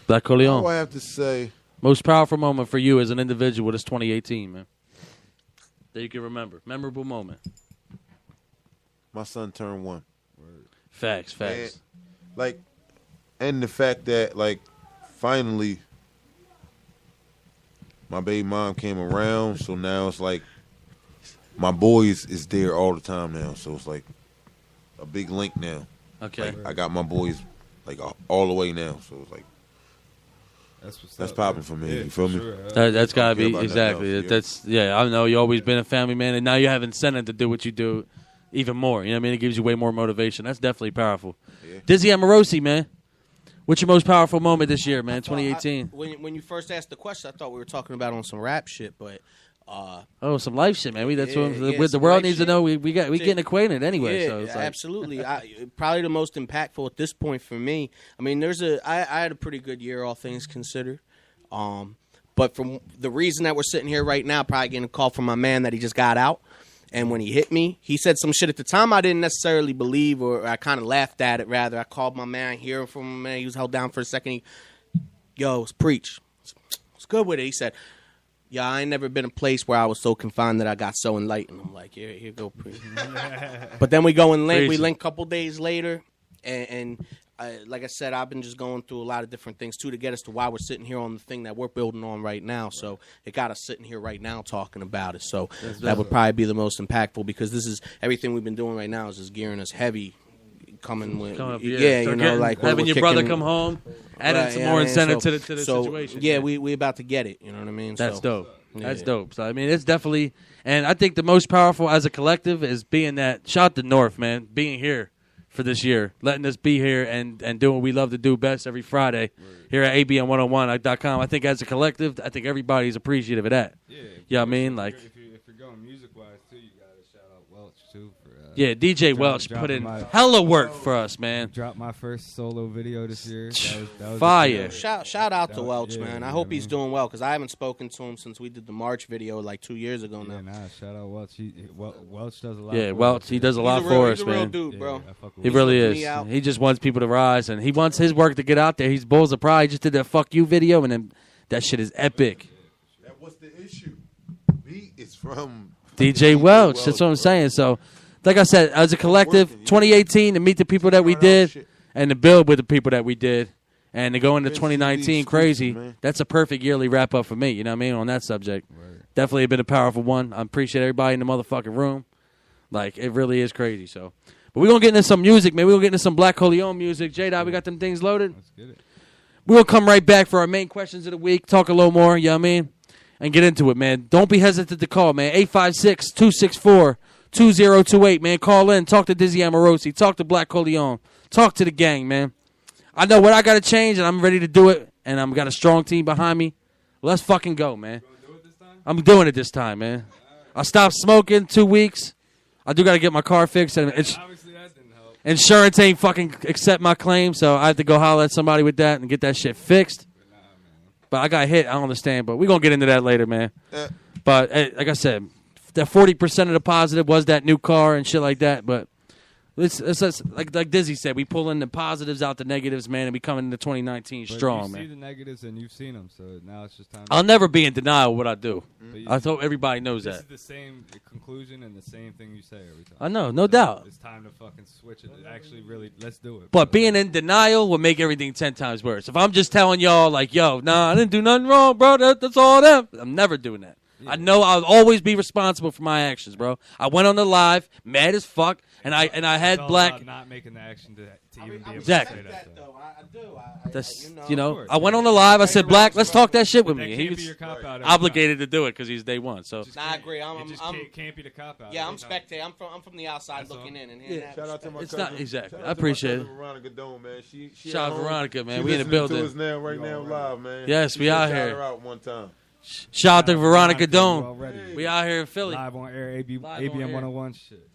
Blakk Korleone. All I have to say, most powerful moment for you as an individual is 2018, man. That you can remember. Memorable moment. My son turned 1. Facts. And the fact that finally my baby mom came around, so now it's like my boys is there all the time now, so it's like a big link now. Okay. I got my boys all the way now, so it's like that's popping for me. Yeah, you feel me? Sure. That's gotta be exactly. That's I know you always been a family man, and now you have incentive to do what you do even more. You know what I mean? It gives you way more motivation. That's definitely powerful. Yeah. Dizzy Amorosi, man. What's your most powerful moment this year, man? 2018. When you first asked the question, I thought we were talking about on some rap shit, but. Some life shit, man. The world needs to know we getting acquainted anyway. Yeah, so it's absolutely. Probably the most impactful at this point for me. I mean, I had a pretty good year, all things considered. But from the reason that we're sitting here right now, probably getting a call from my man that he just got out, and when he hit me, he said some shit at the time I didn't necessarily believe, or I kind of laughed at it. Rather, I called my man, hearing from him, man. He was held down for a second. Yo, preach. was good with it. He said, yeah, I ain't never been a place where I was so confined that I got so enlightened. I'm like, here you go, Pre. But then we go and link. We link a couple days later, and like I said, I've been just going through a lot of different things, too, to get us to why we're sitting here on the thing that we're building on right now. So it got us sitting here right now talking about it. So that would probably be the most impactful, because this is everything we've been doing right now is just gearing us heavy. Coming up, you know, like having your brother kicking, come home, adding some more incentive to the situation. Yeah, we about to get it. You know what I mean? That's dope. That's dope. So I mean, it's definitely, and I think the most powerful as a collective is being that. Shout to North, man, being here for this year, letting us be here and doing what we love to do best every Friday here at abn101.com. I think as a collective, I think everybody's appreciative of that. Yeah, you know what I mean? Like, if you're going music wise too, you gotta shout out Welch too for. Yeah, DJ Welch put in hella work for us, man. Dropped my first solo video this year. That was fire. Shout out to Welch, man. I hope he's doing well, because I haven't spoken to him since we did the March video like 2 years ago now. Shout out Welch. Welch does a lot. Yeah, Welch, he does a lot for us, man. He's a real dude, bro. He really is. He just wants people to rise, and he wants his work to get out there. He's Bulls of Pride. He just did that Fuck You video, and then that shit is epic. That was the issue. Beat is from DJ Welch. That's what I'm saying. So, like I said, as a collective, 2018, to meet the people that we did and to build with the people that we did and to go into 2019 crazy, that's a perfect yearly wrap-up for me, you know what I mean, on that subject. Definitely been a powerful one. I appreciate everybody in the motherfucking room. Like, it really is crazy, so. But we're going to get into some music, man. We're going to get into some Blakk Korleone music. J-Dot, we got them things loaded? Let's get it. We're going to come right back for our main questions of the week, talk a little more, you know what I mean, and get into it, man. Don't be hesitant to call, man. 856-264-2028, man. Call in. Talk to Dizzy Amorosi. Talk to Blakk Korleone. Talk to the gang, man. I know what I got to change, and I'm ready to do it, and I've got a strong team behind me. Let's fucking go, man. I'm doing it this time, man. I stopped smoking 2 weeks. I do got to get my car fixed, and Obviously that didn't help. insurance ain't fucking accept my claim, so I have to go holler at somebody with that and get that shit fixed. But I got hit. I don't understand, but we're going to get into that later, man. But like I said, that 40% of the positive was that new car and shit like that. But it's like Dizzy said, we pull in the positives out the negatives, man, and we come into 2019 strong, man. You see the negatives and you've seen them, so now it's just time. I'll never be in denial of what I do. I hope everybody knows that. This is the same conclusion and the same thing you say every time. I know, no doubt. It's time to fucking switch it. Actually, really, let's do it. But being in denial will make everything 10 times worse. If I'm just telling y'all, like, yo, nah, I didn't do nothing wrong, bro, that's all them, I'm never doing that. Yeah. I know I'll always be responsible for my actions, bro. I went on the live, mad as fuck, and I had Blakk. Not making the action to even be able exactly. to say that. Though. I do. That's I went on the live. I said, Blakk, let's talk that shit with me. He was obligated to do it because he's day one. So I agree. Can't be the cop out. Yeah, I'm spectator. I'm from the outside looking in and shout out to my cousin. Not exactly. I appreciate it. Veronica Dome, man. She shout out Veronica, man. We in the building. building. To us now, right now, live, man. Yes, we out here. Shout her out one time. Shout out to Veronica Dome. We out here in Philly. Live on air, ABM 101 shit.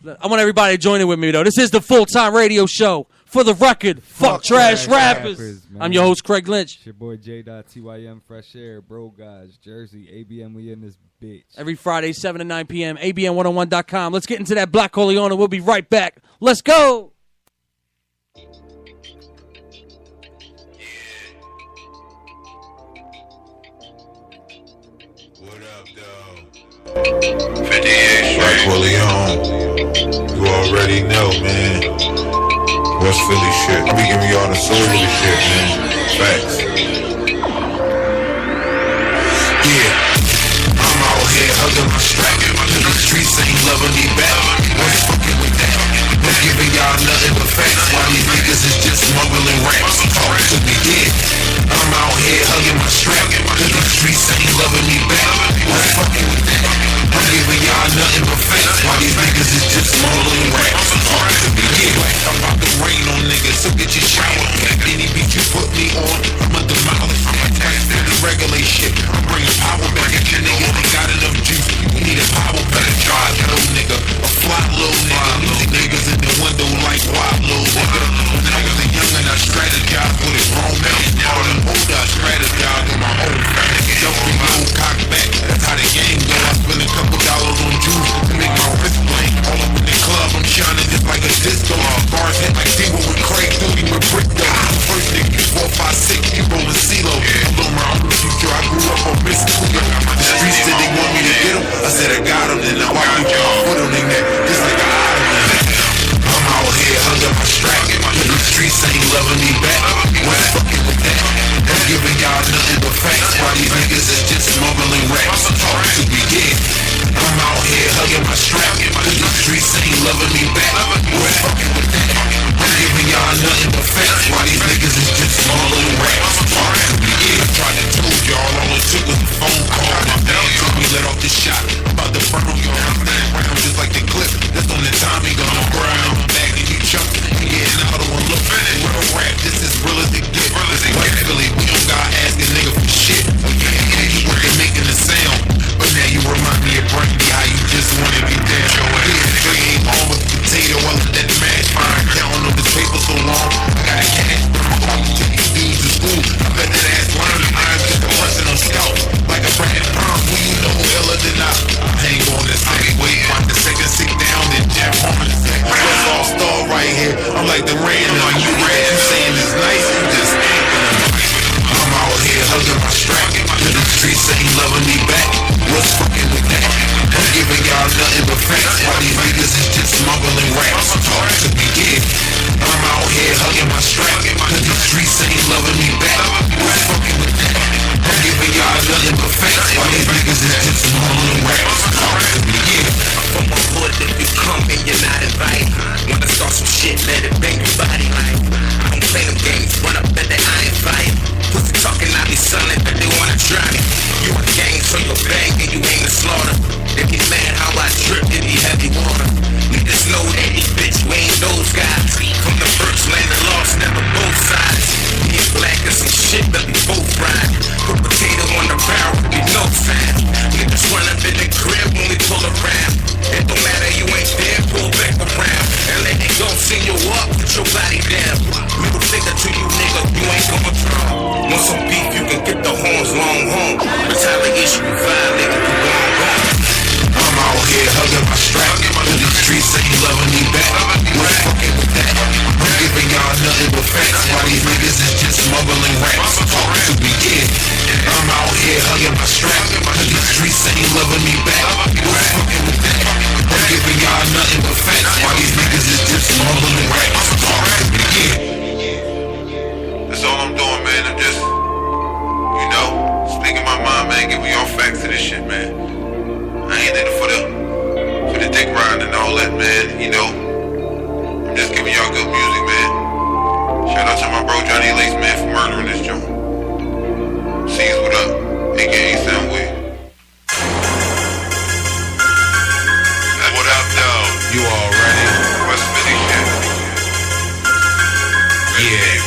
I want everybody to join in with me, though. This is the full-time radio show. For the record, fuck trash rappers. I'm your host, Craig Lynch. It's your boy J.TYM, Fresh Air, Bro Guys, Jersey, ABM, we in this bitch. Every Friday, 7 to 9 p.m., abn101.com. Let's get into that Blakk Korleone. We'll be right back. Let's go. What up, dog? 58 Blakk Korleone. You already know, man. West Philly shit. I be giving y'all the soul Philly shit, man. Facts. Yeah. I'm out here hugging my strap. The streets ain't loving me back. What's fucking with that? I'm giving y'all nothing but facts. While these niggas is just mumbling raps. Talk to me, yeah. I'm out here hugging my strap. The streets ain't loving me back. What's fucking with that? I'm giving y'all nothing but facts. While these niggas is just mumbling raps. Talk to me, yeah. I'm about to rain on niggas, so get your shower. Any beat you put me on, I'ma demolish facts. Why these niggas is just smuggling raps. Talk to me, yeah. I'm out here hugging my strap. Cause the streets ain't loving me back. We're fucking with that. I'm giving y'all nothing but facts. Why these niggas is just smuggling raps. Talk to me, yeah. I tried to tell y'all all it took was a phone call. My bell told me let off the shot. About to burn y'all. I'm standing around just like the clip. That's on the time he gonna grind. I'm bagging you chunk. Yeah, now the one look. Real rap, this is real as it get. White Philly, we don't gotta ask a nigga for shit. Yeah, you working making the sound. But now you remind me of Brandy, how you just wanna be down. Yeah, they ain't on with the potato, I let that mash fine. Counting on this paper so long, I got a cash. Take these dudes to school, I bet that ass learn the irons, just a lesson on scout. Like a Brad Prom, who you know iller than I hang on the same way. Find the second sit down, then jump on the second. West all star right here, I'm like the rain on you, red. You saying it's nice, you just ain't gonna. I'm out here hugging my strap, cause the streets ain't loving me back. What's fucking with that? I'm giving y'all nothing but facts. Why these niggas is just smuggling raps. Talk to me, yeah. I'm out here hugging my strap, cause the streets ain't loving me back. What's fucking with that? I'm giving y'all nothing but facts. Why these niggas is just smuggling raps. Talk to me, yeah. From my hood, if you come and you're not invited. Wanna start some shit, let it bang your body like. I don't play them games, run up that I ain't fighting. Pussy talking, I be selling, but they wanna try me. You a gang, so you bang and you ain't a slaughter. They be mad how I drip, it be heavy water. Niggas know that these bitch, we ain't those guys. From the first land of lost, never both sides. Me and Blakk and some shit that we both ride. Put potato on the barrel, we no sign. Niggas run up in the crib when we pull around. It don't matter, you ain't there, pull back around. And let it go, send you up, put your body down. Middle finger to you nigga, you ain't going through. Want some beef, you can get the horns long home. Retaliation, you violate, you long gone. I'm out here hugging my strap, cause the streets ain't loving me back. What's fucking with that? I'm giving y'all nothing but facts. Why these niggas is just smuggling raps. Talk to me, yeah. I'm out here hugging my strap, cause the streets ain't loving me back. What's fucking with that? I'm giving y'all nothing but facts. Why these niggas is just smuggling raps. Talk to me, yeah. That's all I'm doing, man. I'm just, you know, speaking my mind, man. Giving y'all facts to this shit, man. I ain't in it for the dick riding and all that, man. You know, I'm just giving y'all good music, man. Shout out to my bro Johnny Lace, man, for murdering this joint. C's what up, aka Soundwave. What up, though? You already? West Philly shit. Yeah.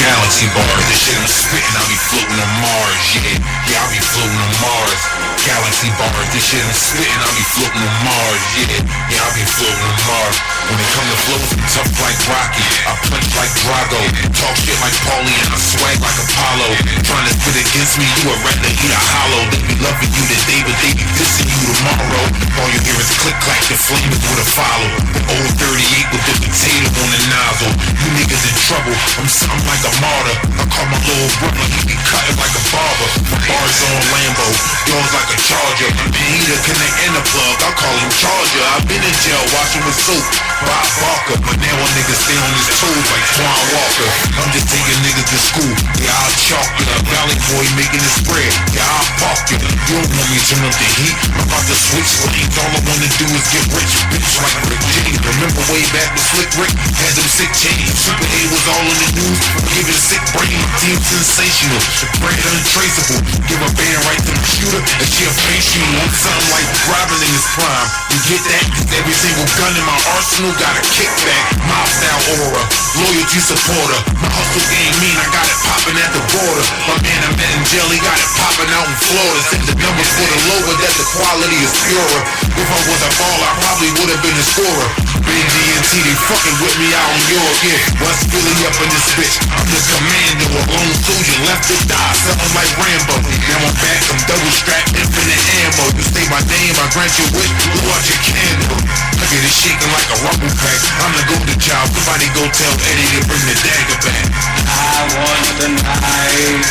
Galaxy bars, this shit I'm spitting, I'll be floating on Mars, yeah, I'll be floating on Mars. Galaxy bars, this shit I'm spitting, I'll be floating on Mars, yeah, I'll be floating on Mars. When it come to flows, I'm tough like Rocky, I punch like Drago, talk shit like Paulie and I swag like Apollo. Trying to spit against me, you would rather eat a hollow. They be loving you today, but they be dissing you tomorrow. All you hear is click clack, the flamers with a follow. The old 38 with the potato on the nozzle. You niggas in trouble, I'm something like a martyr. I call my little brother, he be cutting like a barber. My bars on Lambo, yours like a Charger. And he the connect and the plug, I call him Charger. I've been in jail washing with soap, Bob Barker. But now a nigga stay on his toes like Twan Walker. I'm just taking niggas to school, yeah, I'll chalk you. Valley boy making it spread, yeah, I'll park you. You don't want me to turn up the heat, I'm about to switch lanes. All I wanna do is get rich, bitch like Rick James. Remember way back with Slick Rick, had them sick chains. Super A was all in the news, giving sick brain. Team sensational, the brand untraceable. Give a band right to the shooter, and she'll face you. I'm something like Robin in his prime. You get that? Cause every single gun in my arsenal got a kickback. Mob style aura, loyalty supporter. My hustle game mean, I got it popping at the border. My man I met in jail, he got it popping out in Florida. Send the numbers for the lower, that the quality is purer. If I was a baller, I probably would have been a scorer. Big DNT, they fucking with me out in Europe, yeah. West Philly up in this bitch, I'm the commando. A lone soldier left to die, something like Rambo. Now I'm back, I'm double strapped, infinite ammo. You say my name, I grant your wish, blow out your candle. Look at it shaking like a rumble pack. I'm the go-to job, somebody go tell Eddie to bring the dagger back. I want the night.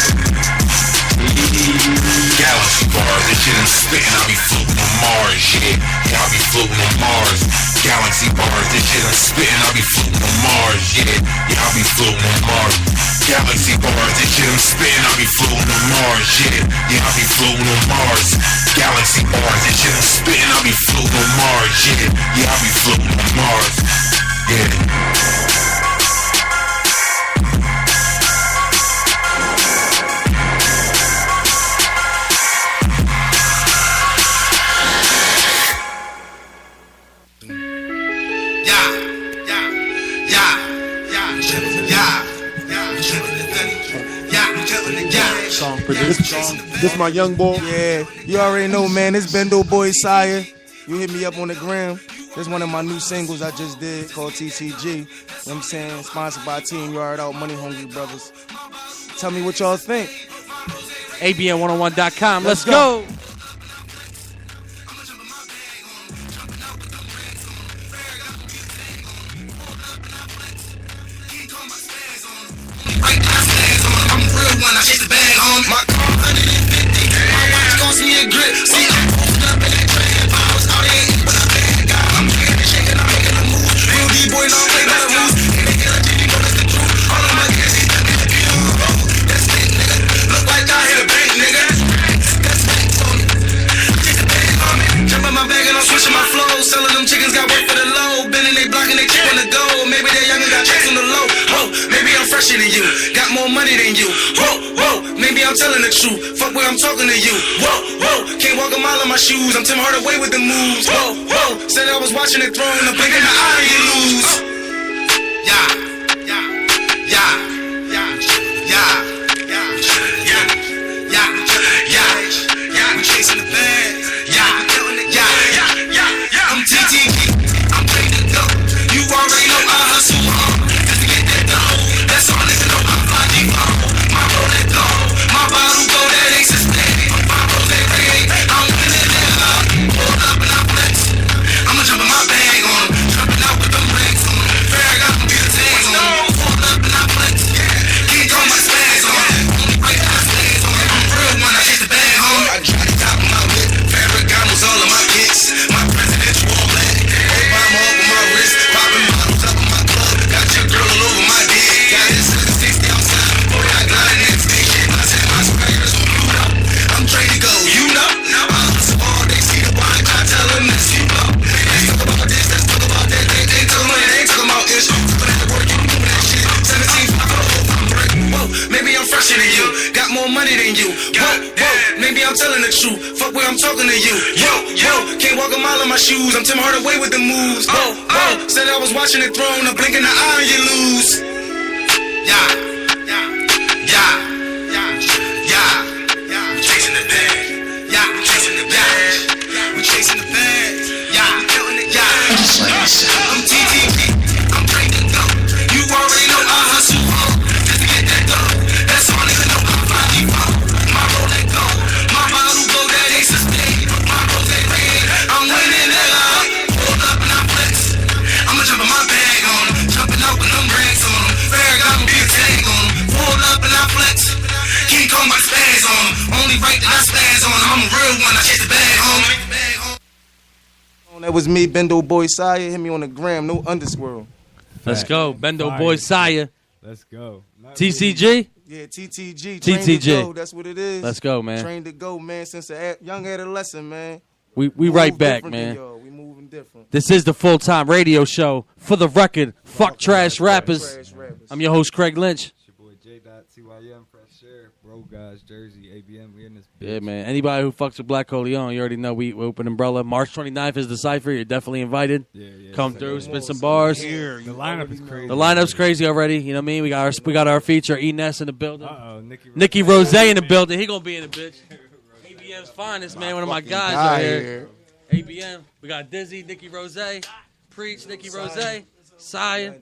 Galaxy bars, this shit I'm spitting, I'll be floating on Mars, yeah, I'll be floating on Mars. Galaxy bars, this shit I'm spitting, I'll be floating on Mars, yeah, I'll be floating on Mars. Galaxy bars, this shit shit I'm spitting, I'll be floating on Mars, yeah, I'll be floating on Mars. Galaxy bars, that shit I'm spitting, I'll be floating on Mars, yeah, I'll be floating on Mars, yeah. This my young boy. Yeah, you already know, man. This Bendo Boy Sire. You hit me up on the gram. This one of my new singles I just did called TCG. You know what I'm saying? Sponsored by Team Yard Out, Money Hungry Brothers. Tell me what y'all think. ABN101.com. Let's go. When I chase the bag on my car, 150. My watch cost me a grip. See, I'm posted up in that trap. I was out there eating with a bad guy. I'm shaking and shaking, I'm making a move. Real D-boy, don't play by the rules. And they get a G, you know that's the truth. All of my kids, they stuck in the pew. That's it, nigga. Look like I hit a bank, nigga. That's facts on me. Chase the bag on me. Jump in my bag and I'm switching my flow. Selling them chickens, got work for the low. Bending they blocking, they keeping the dough. Maybe they young and got checks on the low. Whoa, maybe I'm fresher than you. Got more money than you. Whoa, maybe I'm telling the truth. Fuck where I'm talking to you. Whoa, can't walk a mile in my shoes. I'm Tim Hardaway with the moves. Whoa, said I was watching the throne. I'm blinking the eye, you lose. Yeah. I'm chasing the bag. I'm TTP. I'm ready to go. You already know I hustle hard just to get that dough. That's all niggas know. I'm fly default. My Rolex gold, my bottle gold, that ain't sustained. My rose red, I'm winning it up. Hold up and I flex. I'ma jump in my bag on 'em, jumping out with them racks on 'em. Fair, I got them good tags on 'em. Hold up and I flex. Can't call my spaz on 'em. Only right that I spaz on 'em. I'm real when I chase the bag home. I try to top of my whip. Ferragamo's all of my kicks. My presidential all black. Obama up on my wrist. Popping bottles up in my club. Got your girl all over my dick. Got this 60 outside. Boy, I glide in that station. I said my sprayers on blue up. I'm ready to go. You know? I hustle all day. See the watch. I tell them this. You know? Let's talk about this. Let's talk about that. They ain't talking money. They ain't talking about ish. Put in the work. You doing that shit. 17. I'm breaking. Whoa, maybe I'm fresher than you. Got more money than you. Whoa, maybe I'm telling the truth. Fuck where I'm talking to you. Whoa, can't walk a mile in my shoes. I'm Tim Hardaway with the moves. Whoa, said I was watching the throne. I'm blinking the eye, you lose. Yeah. We chasing the bag. We chasing the bag. We chasing the bag. I'm TTP. I'm ready to go. You already know I hustle hard just to get that dough. That's all niggas know. I'm fly default. My Rolex gold, my bottle gold, that ain't sustained. My rose red, I'm winning it up. Hold up and I flex. I'ma jump in my bag on 'em, jumping out with them racks on 'em. Fair, got them big tag on 'em. Hold up and I flex. Can't call my spaz on 'em. Only right that I spaz on 'em. I'm a real one. I chase the bag home. That was me, Bendo Boy Sire. Hit me on the gram, no underswirl. Let's go. Bendo Boy Sire. Let's go. TCG? Yeah, TTG. TTG. Train to go. That's what it is. Let's go, man. Train to go, man. Since a young adolescent, man. We move right back, different than man. y'all. We moving different. This is the full-time radio show. For the record, fuck trash rappers. I'm your host, Craig Lynch. It's your boy J.TYM, Fresh Air, Bro Guys, Jersey, ABM. We in this bitch. Yeah, man. Anybody who fucks with Blakk Korleone, you already know we open umbrella. March 29th is the Cypher. You're definitely invited. Yeah. Come through, spit some bars. The lineup is crazy. The lineup's crazy already. You know what I mean? We got our feature, Ines in the building. Nicky Rose in the building. He gonna be in the bitch. ABM's finest, man. One of my guys out here. ABM. We got Dizzy, Nicky Rose, Preach, Nicky Rose, Sire.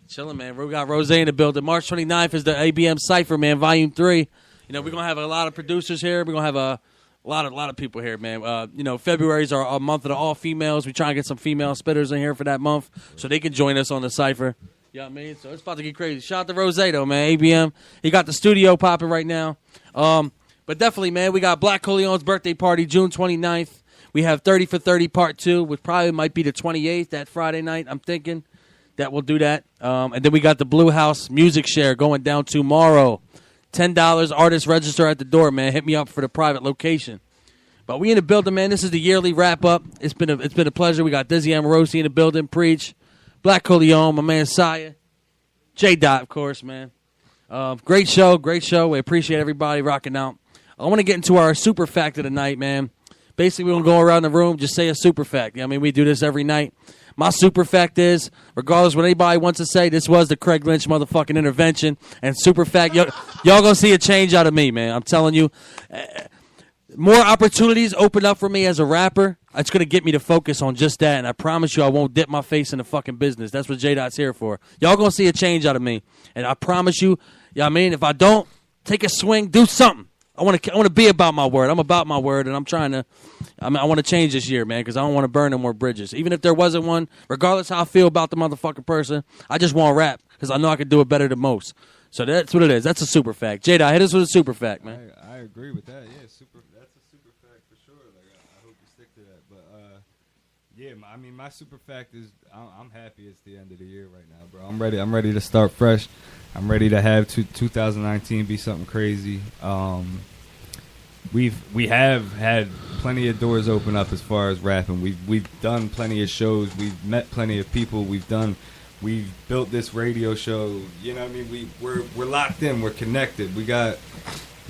Chilling, man. We got Rose in the building. March 29th is the ABM Cypher, man, Volume 3. You know, we're going to have a lot of producers here. We're going to have a lot of people here, man. You know, February's our month of the all-females. We try and get some female spitters in here for that month so they can join us on the Cypher. You know what I mean? So it's about to get crazy. Shout out to Rose, though, man. ABM. He got the studio popping right now. But definitely, man, we got Blakk Korleone's birthday party, June 29th. We have 30 for 30 Part 2, which probably might be the 28th, that Friday night, I'm thinking. that will do that. And then we got the Blue House Music Share going down tomorrow. $10 artist register at the door, man. Hit me up for the private location. But we in the building, man. This is the yearly wrap-up. It's been a pleasure. We got Dizzy Amorosi in the building, Preach, Blakk Korleone, my man Saya, J-Dot, of course, man. Great show. We appreciate everybody rocking out. I want to get into our super fact of the night, man. Basically, we're going to go around the room, just say a super fact. I mean, we do this every night. My super fact is, regardless what anybody wants to say, this was the Craig Lynch motherfucking intervention. And super fact, y'all going to see a change out of me, man. I'm telling you. More opportunities open up for me as a rapper. It's going to get me to focus on just that. And I promise you I won't dip my face in the fucking business. That's what J-Dot's here for. Y'all going to see a change out of me. And I promise you, if I don't, take a swing, do something. I want to be about my word. I'm about my word, and I want to change this year, man, because I don't want to burn no more bridges. Even if there wasn't one, regardless how I feel about the motherfucking person, I just want to rap because I know I can do it better than most. So that's what it is. That's a super fact. J-Dot, hit us with a super fact, man. I agree with that. Yeah, that's a super fact for sure. Like I hope you stick to that. But my super fact is I'm happy it's the end of the year right now, bro. I'm ready to start fresh. I'm ready to have 2019 be something crazy. We have had plenty of doors open up as far as rapping. We've done plenty of shows. We've met plenty of people. We've built this radio show. You know what I mean? We're locked in. We're connected. We got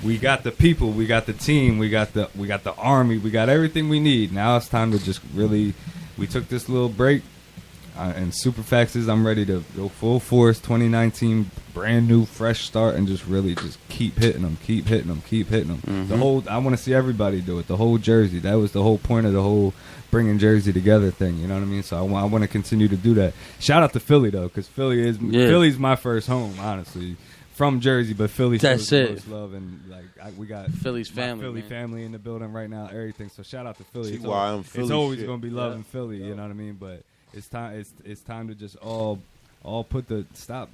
the people. We got the team. We got the army. We got everything we need. Now it's time to just really. We took this little break. And super facts is I'm ready to go full force 2019, brand new, fresh start, and just really just keep hitting them. Mm-hmm. I want to see everybody do it. The whole Jersey. That was the whole point of the whole bringing Jersey together thing. You know what I mean? So I want to continue to do that. Shout out to Philly though, because Philly's my first home, honestly. From Jersey, but Philly shows the most love, and we got Philly's family, family in the building right now. Everything. So shout out to Philly. It's always going to be loving Philly. You know what I mean? But it's time to just all put the stop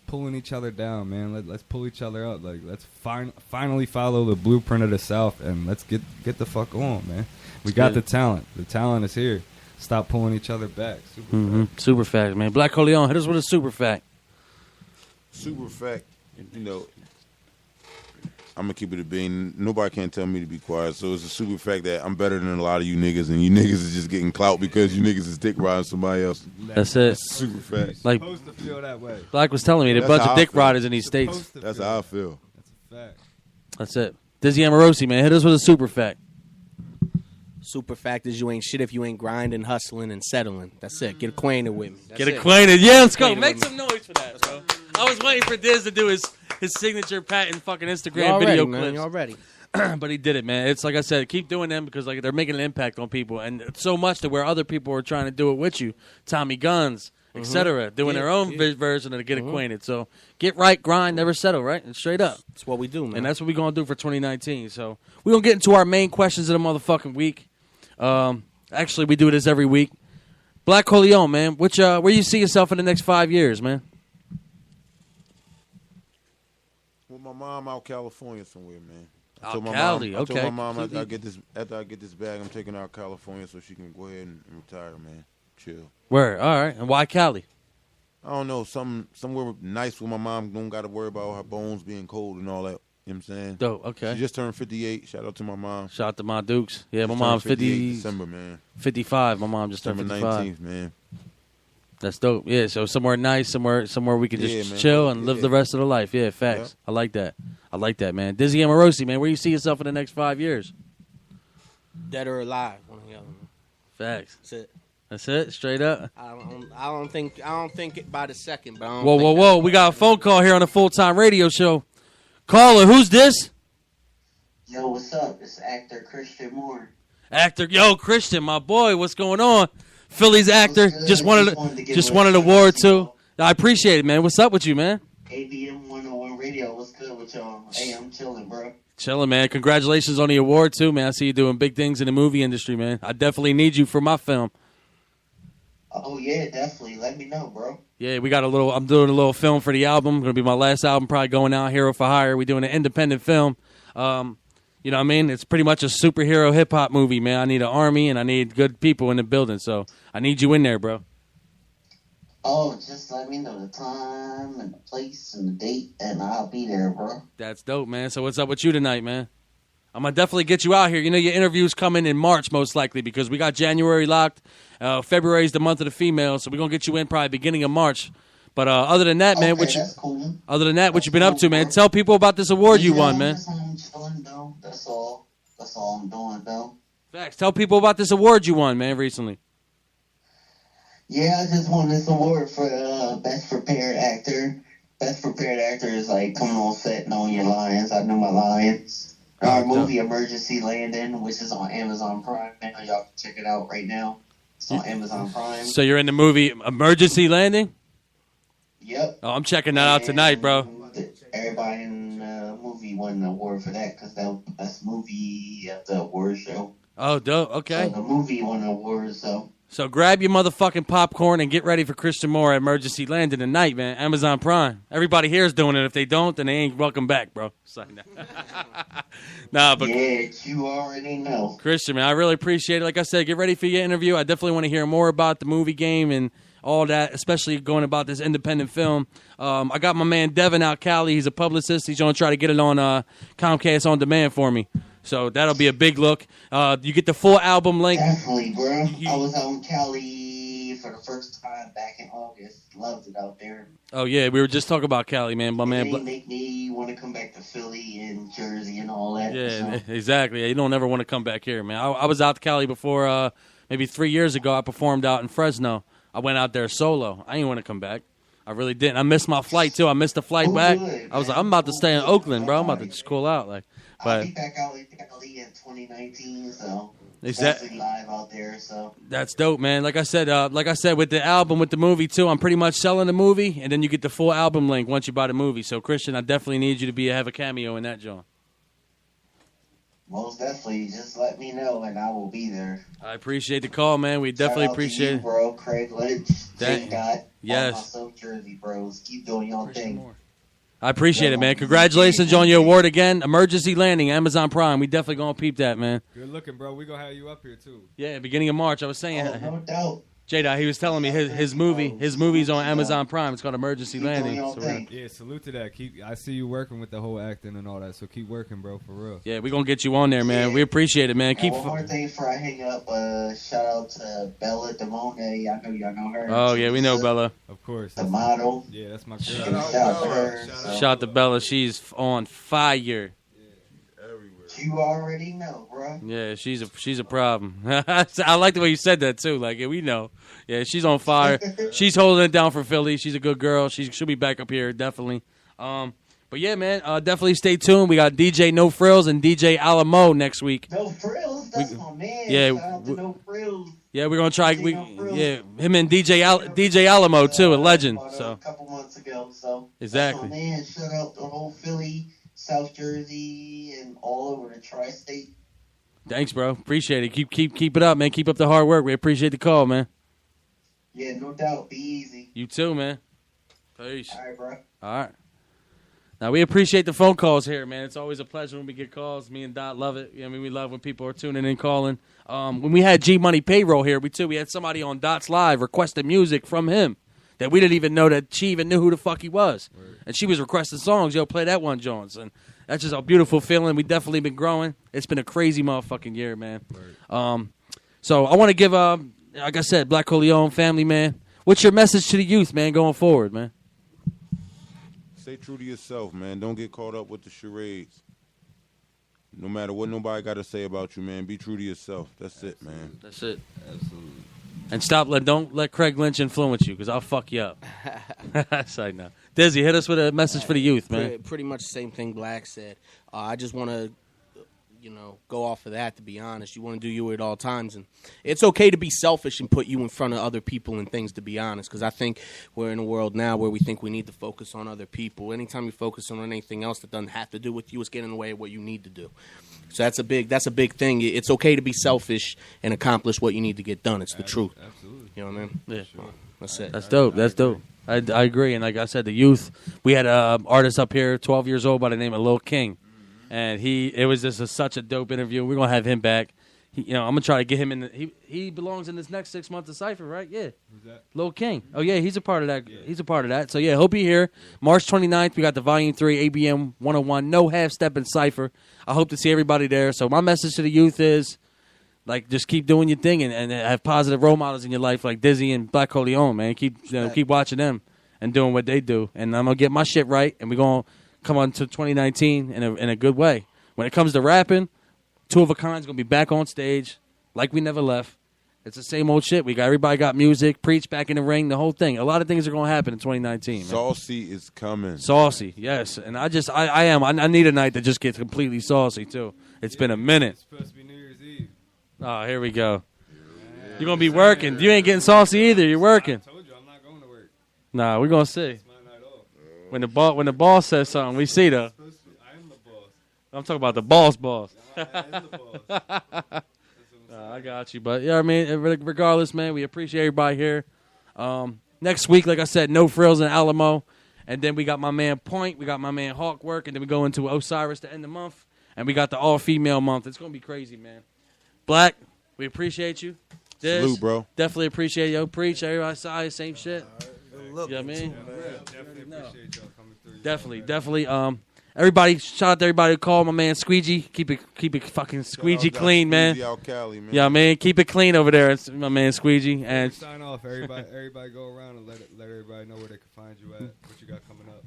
pulling each other down, man. Let's pull each other up. Like let's finally follow the blueprint of the South, and let's get the fuck on, man. We got the talent. The talent is here. Stop pulling each other back. Super fact, man. Blakk Korleone, hit us with a super fact. Super fact, I'm going to keep it a bean. Nobody can tell me to be quiet. So it's a super fact that I'm better than a lot of you niggas, and you niggas is just getting clout because you niggas is dick riding somebody else. That's it. Super fact. Like, supposed to feel that way. Blakk was telling me, there are a bunch of dick riders in these states. That's how I feel. That's a fact. That's it. Dizzy Amorosi, man, hit us with a super fact. Super fact is you ain't shit if you ain't grinding, hustling, and settling. That's it. Get acquainted with me. Get acquainted. Yeah, let's go. Make some noise for that, bro. I was waiting for Diz to do his signature patent fucking Instagram video clips. Y'all ready. But he did it, man. It's like I said, keep doing them because they're making an impact on people, and so much to where other people are trying to do it with you. Tommy Guns, etc., doing their own version of the Get Acquainted. So get right, grind, never settle, right? And straight up. That's what we do, man. And that's what we're going to do for 2019. So we're going to get into our main questions of the motherfucking week. Actually, we do this every week. Blakk Korleone, man, where you see yourself in the next 5 years, man? With my mom out California somewhere, man. I Cali, okay. I told my mom after I get this bag, I'm taking her out California so she can go ahead and retire, man. Chill. Where? All right. And why Cali? I don't know. Somewhere nice where my mom don't got to worry about her bones being cold and all that. You know what I'm saying? Dope, okay. She just turned 58. Shout out to my mom. Shout out to my Dukes. Yeah, my mom's 50. December, man. 55. My mom just turned 55. 19th, man. That's dope. Yeah, so somewhere nice, somewhere we can just chill and live the rest of the life. Yeah, facts. Yeah. I like that, man. Dizzy Amorosi, man, where you see yourself in the next 5 years? Dead or alive, one of the other. Facts. That's it. That's it, straight up. I don't think it by the second, but I don't whoa. We got a phone call here on a full-time radio show. Caller, who's this? Yo, what's up? It's actor Christian Moore. Christian, my boy, what's going on? Philly's actor, just wanted an award too. I appreciate it, man. What's up with you, man? ABM 101 Radio, what's good with y'all? Hey, I'm chilling, bro. Chilling, man. Congratulations on the award too, man. I see you doing big things in the movie industry, man. I definitely need you for my film. Oh yeah, definitely. Let me know, bro. Yeah, I'm doing a little film for the album. Gonna be my last album, probably going out, Hero for Hire. We're doing an independent film. You know what I mean? It's pretty much a superhero hip-hop movie, man. I need an army, and I need good people in the building, so I need you in there, bro. Oh, just let me know the time and the place and the date, and I'll be there, bro. That's dope, man. So what's up with you tonight, man? I'm going to definitely get you out here. You know, your interview's coming in March, most likely, because we got January locked. February is the month of the female, so we're going to get you in probably beginning of March. But other than that, man, that's cool. Other than that, what you been up to, man? Tell people about this award you won, man. I'm chilling, though. That's all. That's all I'm doing, though. Facts. Tell people about this award you won, man, recently. Yeah, I just won this award for Best Prepared Actor. Best Prepared Actor is like coming on set knowing your lines. I know my lines. Our movie Emergency Landing, which is on Amazon Prime now. Y'all can check it out right now. It's on Amazon Prime. So you're in the movie Emergency Landing? Yep. Oh, I'm checking that out tonight, bro. Everybody in the movie won the award for that because that was the best movie at the award show. Oh, dope. Okay. So the movie won the award, So grab your motherfucking popcorn and get ready for Christian Moore at Emergency Landing tonight, man. Amazon Prime. Everybody here is doing it. If they don't, then they ain't welcome back, bro. Nah, but yeah, you already know. Christian, man, I really appreciate it. Like I said, get ready for your interview. I definitely want to hear more about the movie game and all that, especially going about this independent film. I got my man Devin out Cali. He's a publicist. He's going to try to get it on Comcast On Demand for me. So that'll be a big look. You get the full album link. Definitely, bro. I was out in Cali for the first time back in August. Loved it out there. Oh, yeah. We were just talking about Cali, man. My man. They make me want to come back to Philly and Jersey and all that. Yeah, exactly. You don't ever want to come back here, man. I was out to Cali before, maybe 3 years ago. I performed out in Fresno. I went out there solo. I didn't want to come back. I really didn't. I missed my flight, too. I missed the flight back. Good, I was like, I'm about to stay in Oakland, bro. I'm about to just cool out. I'll be back out in Cali in 2019, so definitely live out there. So that's dope, man. Like I said, with the album, with the movie too, I'm pretty much selling the movie, and then you get the full album link once you buy the movie. So Christian, I definitely need you to have a cameo in that, John. Most definitely, just let me know, and I will be there. I appreciate the call, man. We definitely appreciate it, bro. Craig Lynch, Jay Scott, yes, all my South Jersey bros. Keep doing your thing. I appreciate it, man. Congratulations on your award again. Emergency Landing, Amazon Prime. We definitely gonna peep that, man. Good looking, bro. We gonna have you up here too. Yeah, beginning of March. I was saying, no doubt. J-Dot, he was telling me his movie's on Amazon Prime. It's called Emergency Landing. So yeah, salute to that. I see you working with the whole acting and all that, so keep working, bro, for real. Yeah, we're going to get you on there, man. Yeah. We appreciate it, man. One more thing before I hang up. Shout out to Bella Demone. I know y'all know her. Oh, yeah, we know Bella. Of course. The model. Yeah, that's my girl. Shout out to her. Shout out to Bella. She's on fire. You already know, bro. Yeah, she's a problem. I like the way you said that too. Like, yeah, we know. Yeah, she's on fire. She's holding it down for Philly. She's a good girl. She'll be back up here definitely. But yeah, man, definitely stay tuned. We got DJ No Frills and DJ Alamo next week. No Frills, that's my man. Yeah, shout out to No Frills. Yeah, we're gonna try. Him and DJ Alamo too, a legend. So a couple months ago. So exactly. That's my man. Shout out the whole Philly, South Jersey, and all over the tri-state. Thanks, bro. Appreciate it. Keep it up, man. Keep up the hard work. We appreciate the call, man. Yeah, no doubt. Be easy. You too, man. Peace. All right, bro. All right. Now, we appreciate the phone calls here, man. It's always a pleasure when we get calls. Me and Dot love it. I mean, we love when people are tuning in, calling. When we had G Money Payroll here, we had somebody on Dot's Live requesting music from him that we didn't even know that she even knew who the fuck he was. Right. And she was requesting songs. Yo, play that one, Jones. And that's just a beautiful feeling. We definitely been growing. It's been a crazy motherfucking year, man. Right. So I want to give, like I said, Blakk Korleone family, man. What's your message to the youth, man, going forward, man? Stay true to yourself, man. Don't get caught up with the charades. No matter what nobody got to say about you, man, be true to yourself. That's it, man. That's it. Absolutely. And don't let Craig Lynch influence you, because I'll fuck you up. Side note. Dizzy, hit us with a message for the youth, man. Pretty much the same thing Blakk said. I just want to, go off of that, to be honest. You want to do you at all times. And it's okay to be selfish and put you in front of other people and things, to be honest, because I think we're in a world now where we think we need to focus on other people. Anytime you focus on anything else that doesn't have to do with you, it's getting in the way of what you need to do. So that's a big thing. It's okay to be selfish and accomplish what you need to get done. It's the truth. Absolutely. You know what I mean? Yeah. Sure. That's it. That's dope. That's dope. I agree. And like I said, the youth, we had an artist up here, 12 years old, by the name of Lil King. And it was just such a dope interview. We're going to have him back. I'm gonna try to get him in. He belongs in this next 6 months of Cypher, right? Yeah. Who's that? Lil King. Oh yeah, he's a part of that. Yeah. He's a part of that. So yeah, hope you're here. March 29th, we got the Volume 3 ABM 101. No half step in Cypher. I hope to see everybody there. So my message to the youth is, like, just keep doing your thing and have positive role models in your life, like Dizzy and Blakk Korleone, man. Keep watching them and doing what they do. And I'm gonna get my shit right, and we're gonna come on to 2019 in a good way. When it comes to rapping, Two of a Kind's gonna be back on stage like we never left. It's the same old shit. Everybody got music, Preach back in the ring, the whole thing. A lot of things are gonna happen in 2019. Man. Saucy is coming. Saucy, yes. And I need a night that just gets completely saucy too. It's been a minute. It's supposed to be New Year's Eve. Oh, here we go. You're gonna be working. You ain't getting saucy either. You're working. I told you I'm not going to work. Nah, we're gonna see. It's my night off. When the boss says something, we see though. I am the boss. I'm talking about the boss. I am the boss. I got you, but yeah, I mean, regardless, man, we appreciate everybody here. Next week, like I said, No Frills in Alamo, and then we got my man Point, we got my man Hawk Work, and then we go into Osiris to end the month, and we got the all-female month. It's gonna be crazy, man. Blakk, we appreciate you. Diz, Salute, bro. Definitely appreciate you. Preach, everybody, same shit. Look, You know what I mean? Definitely appreciate y'all coming through. Definitely. Everybody, shout out to everybody who called my man Squeegee. Keep it fucking squeegee clean, man. Squeegee out Cali, man. Yeah, man, keep it clean over there. It's my man Squeegee. And Sign off, everybody go around and let everybody know where they can find you at. What you got coming up?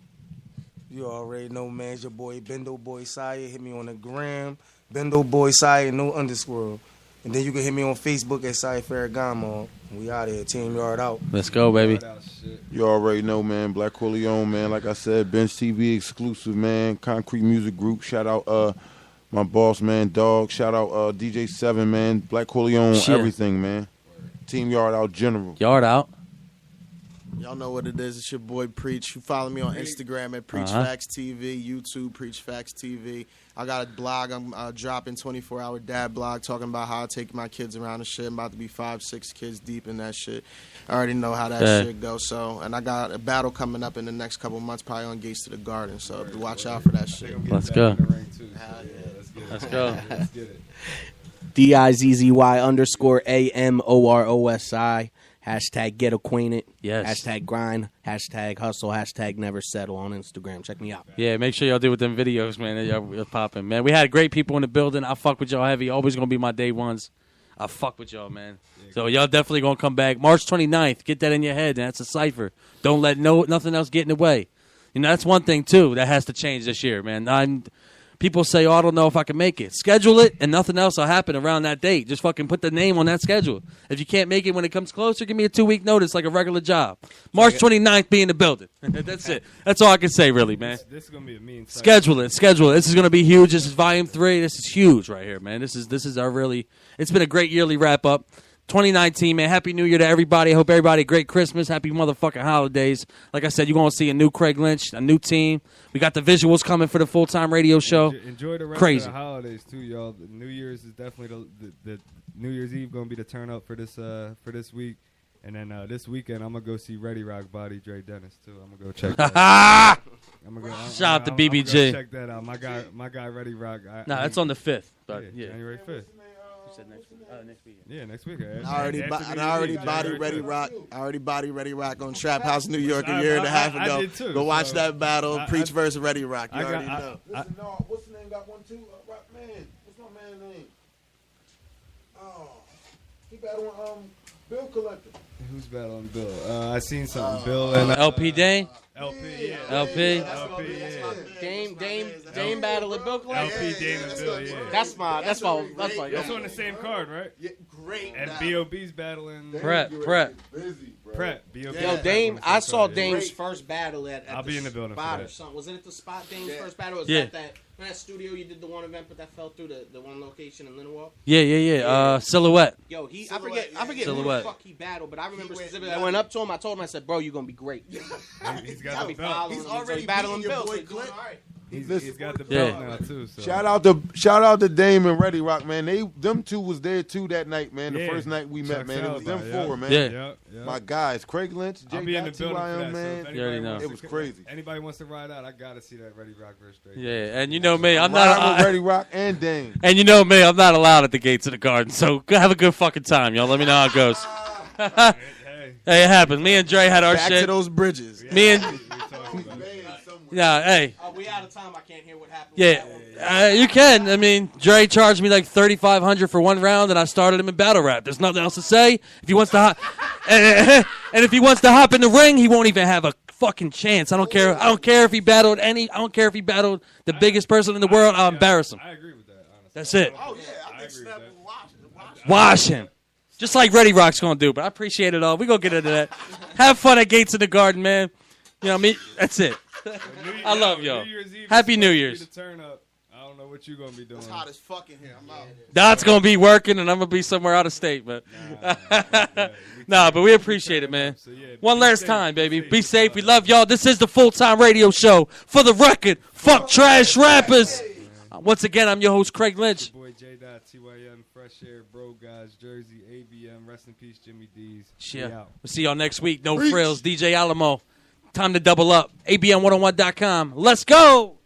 You already know, man. It's your boy Bendo Boy Sire. Hit me on the gram. Bendo Boy Sire, no underscore. And then you can hit me on Facebook at Sire Ferragamo. We out here. Team Yard out. Let's go, baby. You already know, man. Blakk Korleone, man. Like I said, Bench TV exclusive, man. Concrete Music Group. Shout out my boss, man, Dog. Shout out DJ 7, man. Blakk Korleone, Shit. everything, man. Team Yard out general. Yard out. Y'all know what it is. It's your boy Preach. You follow me on Instagram at Preach Facts TV, YouTube Preach Facts TV. I got a blog. I'm dropping 24-hour dad blog talking about how I take my kids around and shit. I'm about to be 5-6 kids deep in that shit. I already know how that shit goes. So, and I got a battle coming up in the next couple months, probably on Gates to the Garden. So watch out for that shit. Let's go. Let's go. Let's get it. DIZZY_AMOROSI. Hashtag get acquainted. Yes. Hashtag grind. Hashtag hustle. Hashtag never settle on Instagram. Check me out. Yeah, make sure y'all do with them videos, man. Y'all popping, man. We had great people in the building. I fuck with y'all heavy. Always gonna be my day ones. I fuck with y'all, man. So y'all definitely gonna come back March 29th. Get that in your head. That's a cipher. Don't let nothing else get in the way. You know, that's one thing too that has to change this year, man. People say, "Oh, I don't know if I can make it." Schedule it, and nothing else will happen around that date. Just fucking put the name on that schedule. If you can't make it when it comes closer, give me a 2-week notice like a regular job. March 29th, be in the building. That's it. That's all I can say, really, man. This is gonna be a mean. Schedule it. This is gonna be huge. This is Volume 3. This is huge right here, man. This is our really. It's been a great yearly wrap up. 2019, man. Happy New Year to everybody. Hope everybody great Christmas. Happy motherfucking holidays. Like I said, you're going to see a new Craig Lynch, a new team. We got the visuals coming for the full-time radio show. Enjoy the rest Crazy. of the holidays, too, y'all. The New Year's is definitely the New Year's Eve going to be the turn up for this week. And then this weekend, I'm going to go see Ready Rock Body Dre Dennis, too. I'm going to go check that out. Shout out to BBG. I'm gonna check that out. My guy Ready Rock. It's on the 5th. But yeah. January 5th. You said next week. Yeah, next week. I already body Ready Rock. I already body Ready Rock on Trap House, New York a year and a half ago. I did too, go watch that battle, Preach versus Ready Rock. You already know. What's the name? Got one too? Rock man. What's my man's name? Oh, he battling Bill Collector. Who's battling Bill? I seen something. Bill and LP Dane. LP, yeah. LP. yeah. Dame battle at Bill Collector. LP, Dame, and Bill, yeah. That's That's on the same card, right? Yeah, great. And B.O.B.'s battling. Prep. Busy, bro. Prep. B.O.B. Yo, Dame, I saw Dame's first battle at I'll be in the building spot for or that. something. Was it at the spot, Dame's first battle? Or was that studio you did the one event, but that fell through the one location in Linawal? Yeah. Silhouette. Yo, I forget who Silhouette. the fuck he battled, but I remember specifically. I went up to him. I told him, I said, "Bro, you're gonna be great." He's got I'll the be belt. following He's him. already So he battling beating your Bill. boy So he's doing Clint. all right. He's got the belt now too. So. Shout out to Dame and Ready Rock, man. Them two was there too that night, man. The first night we met, man. It was them four, man. Yeah. My guys, Craig Lynch, I'll be in the building for that, man. so you already know. It was crazy. Anybody wants to ride out, I gotta see that Ready Rock versus Drake. Yeah, and you know me, I'm Ride not with Ready Rock and Dame. And you know me, I'm not allowed at the gates of the garden. So have a good fucking time, y'all. Let me know how it goes. Hey, it happened. Me and Dre had our Back shit. to those bridges. Me and hey. We out of time. I can't hear what happened. Yeah, you can. I mean, Dre charged me like $3,500 for one round, and I started him in battle rap. There's nothing else to say. If he wants to hop, and if he wants to hop in the ring, he won't even have a fucking chance. I don't care. I don't care if he battled I don't care if he battled the biggest person in the world. I'll embarrass him. I agree with that. Honestly. That's it. Oh yeah, I think agree with Snap that. will Wash him. Just like Ready Rock's gonna do. But I appreciate it all. We gonna get into that. Have fun at Gates of the Garden, man. You know what I mean? That's it. I love y'all. Happy New Year's. Turn up. I don't know what you're gonna be doing. It's hot as fuck in here. I'm out. Dot's gonna be working, and I'm gonna be somewhere out of state. But but we appreciate it, man. So, yeah, One last time, baby. Be safe. We love y'all. This is the Full-Time Radio Show. For the record, fuck trash rappers. Once again, I'm your host, Craig Lynch. Boy J. TYM, Fresh Air, Bro Guys, Jersey, ABM, rest in peace, Jimmy D's. Yeah. We'll see y'all next week. No frills. DJ Alamo. Time to double up. ABM101.com. Let's go.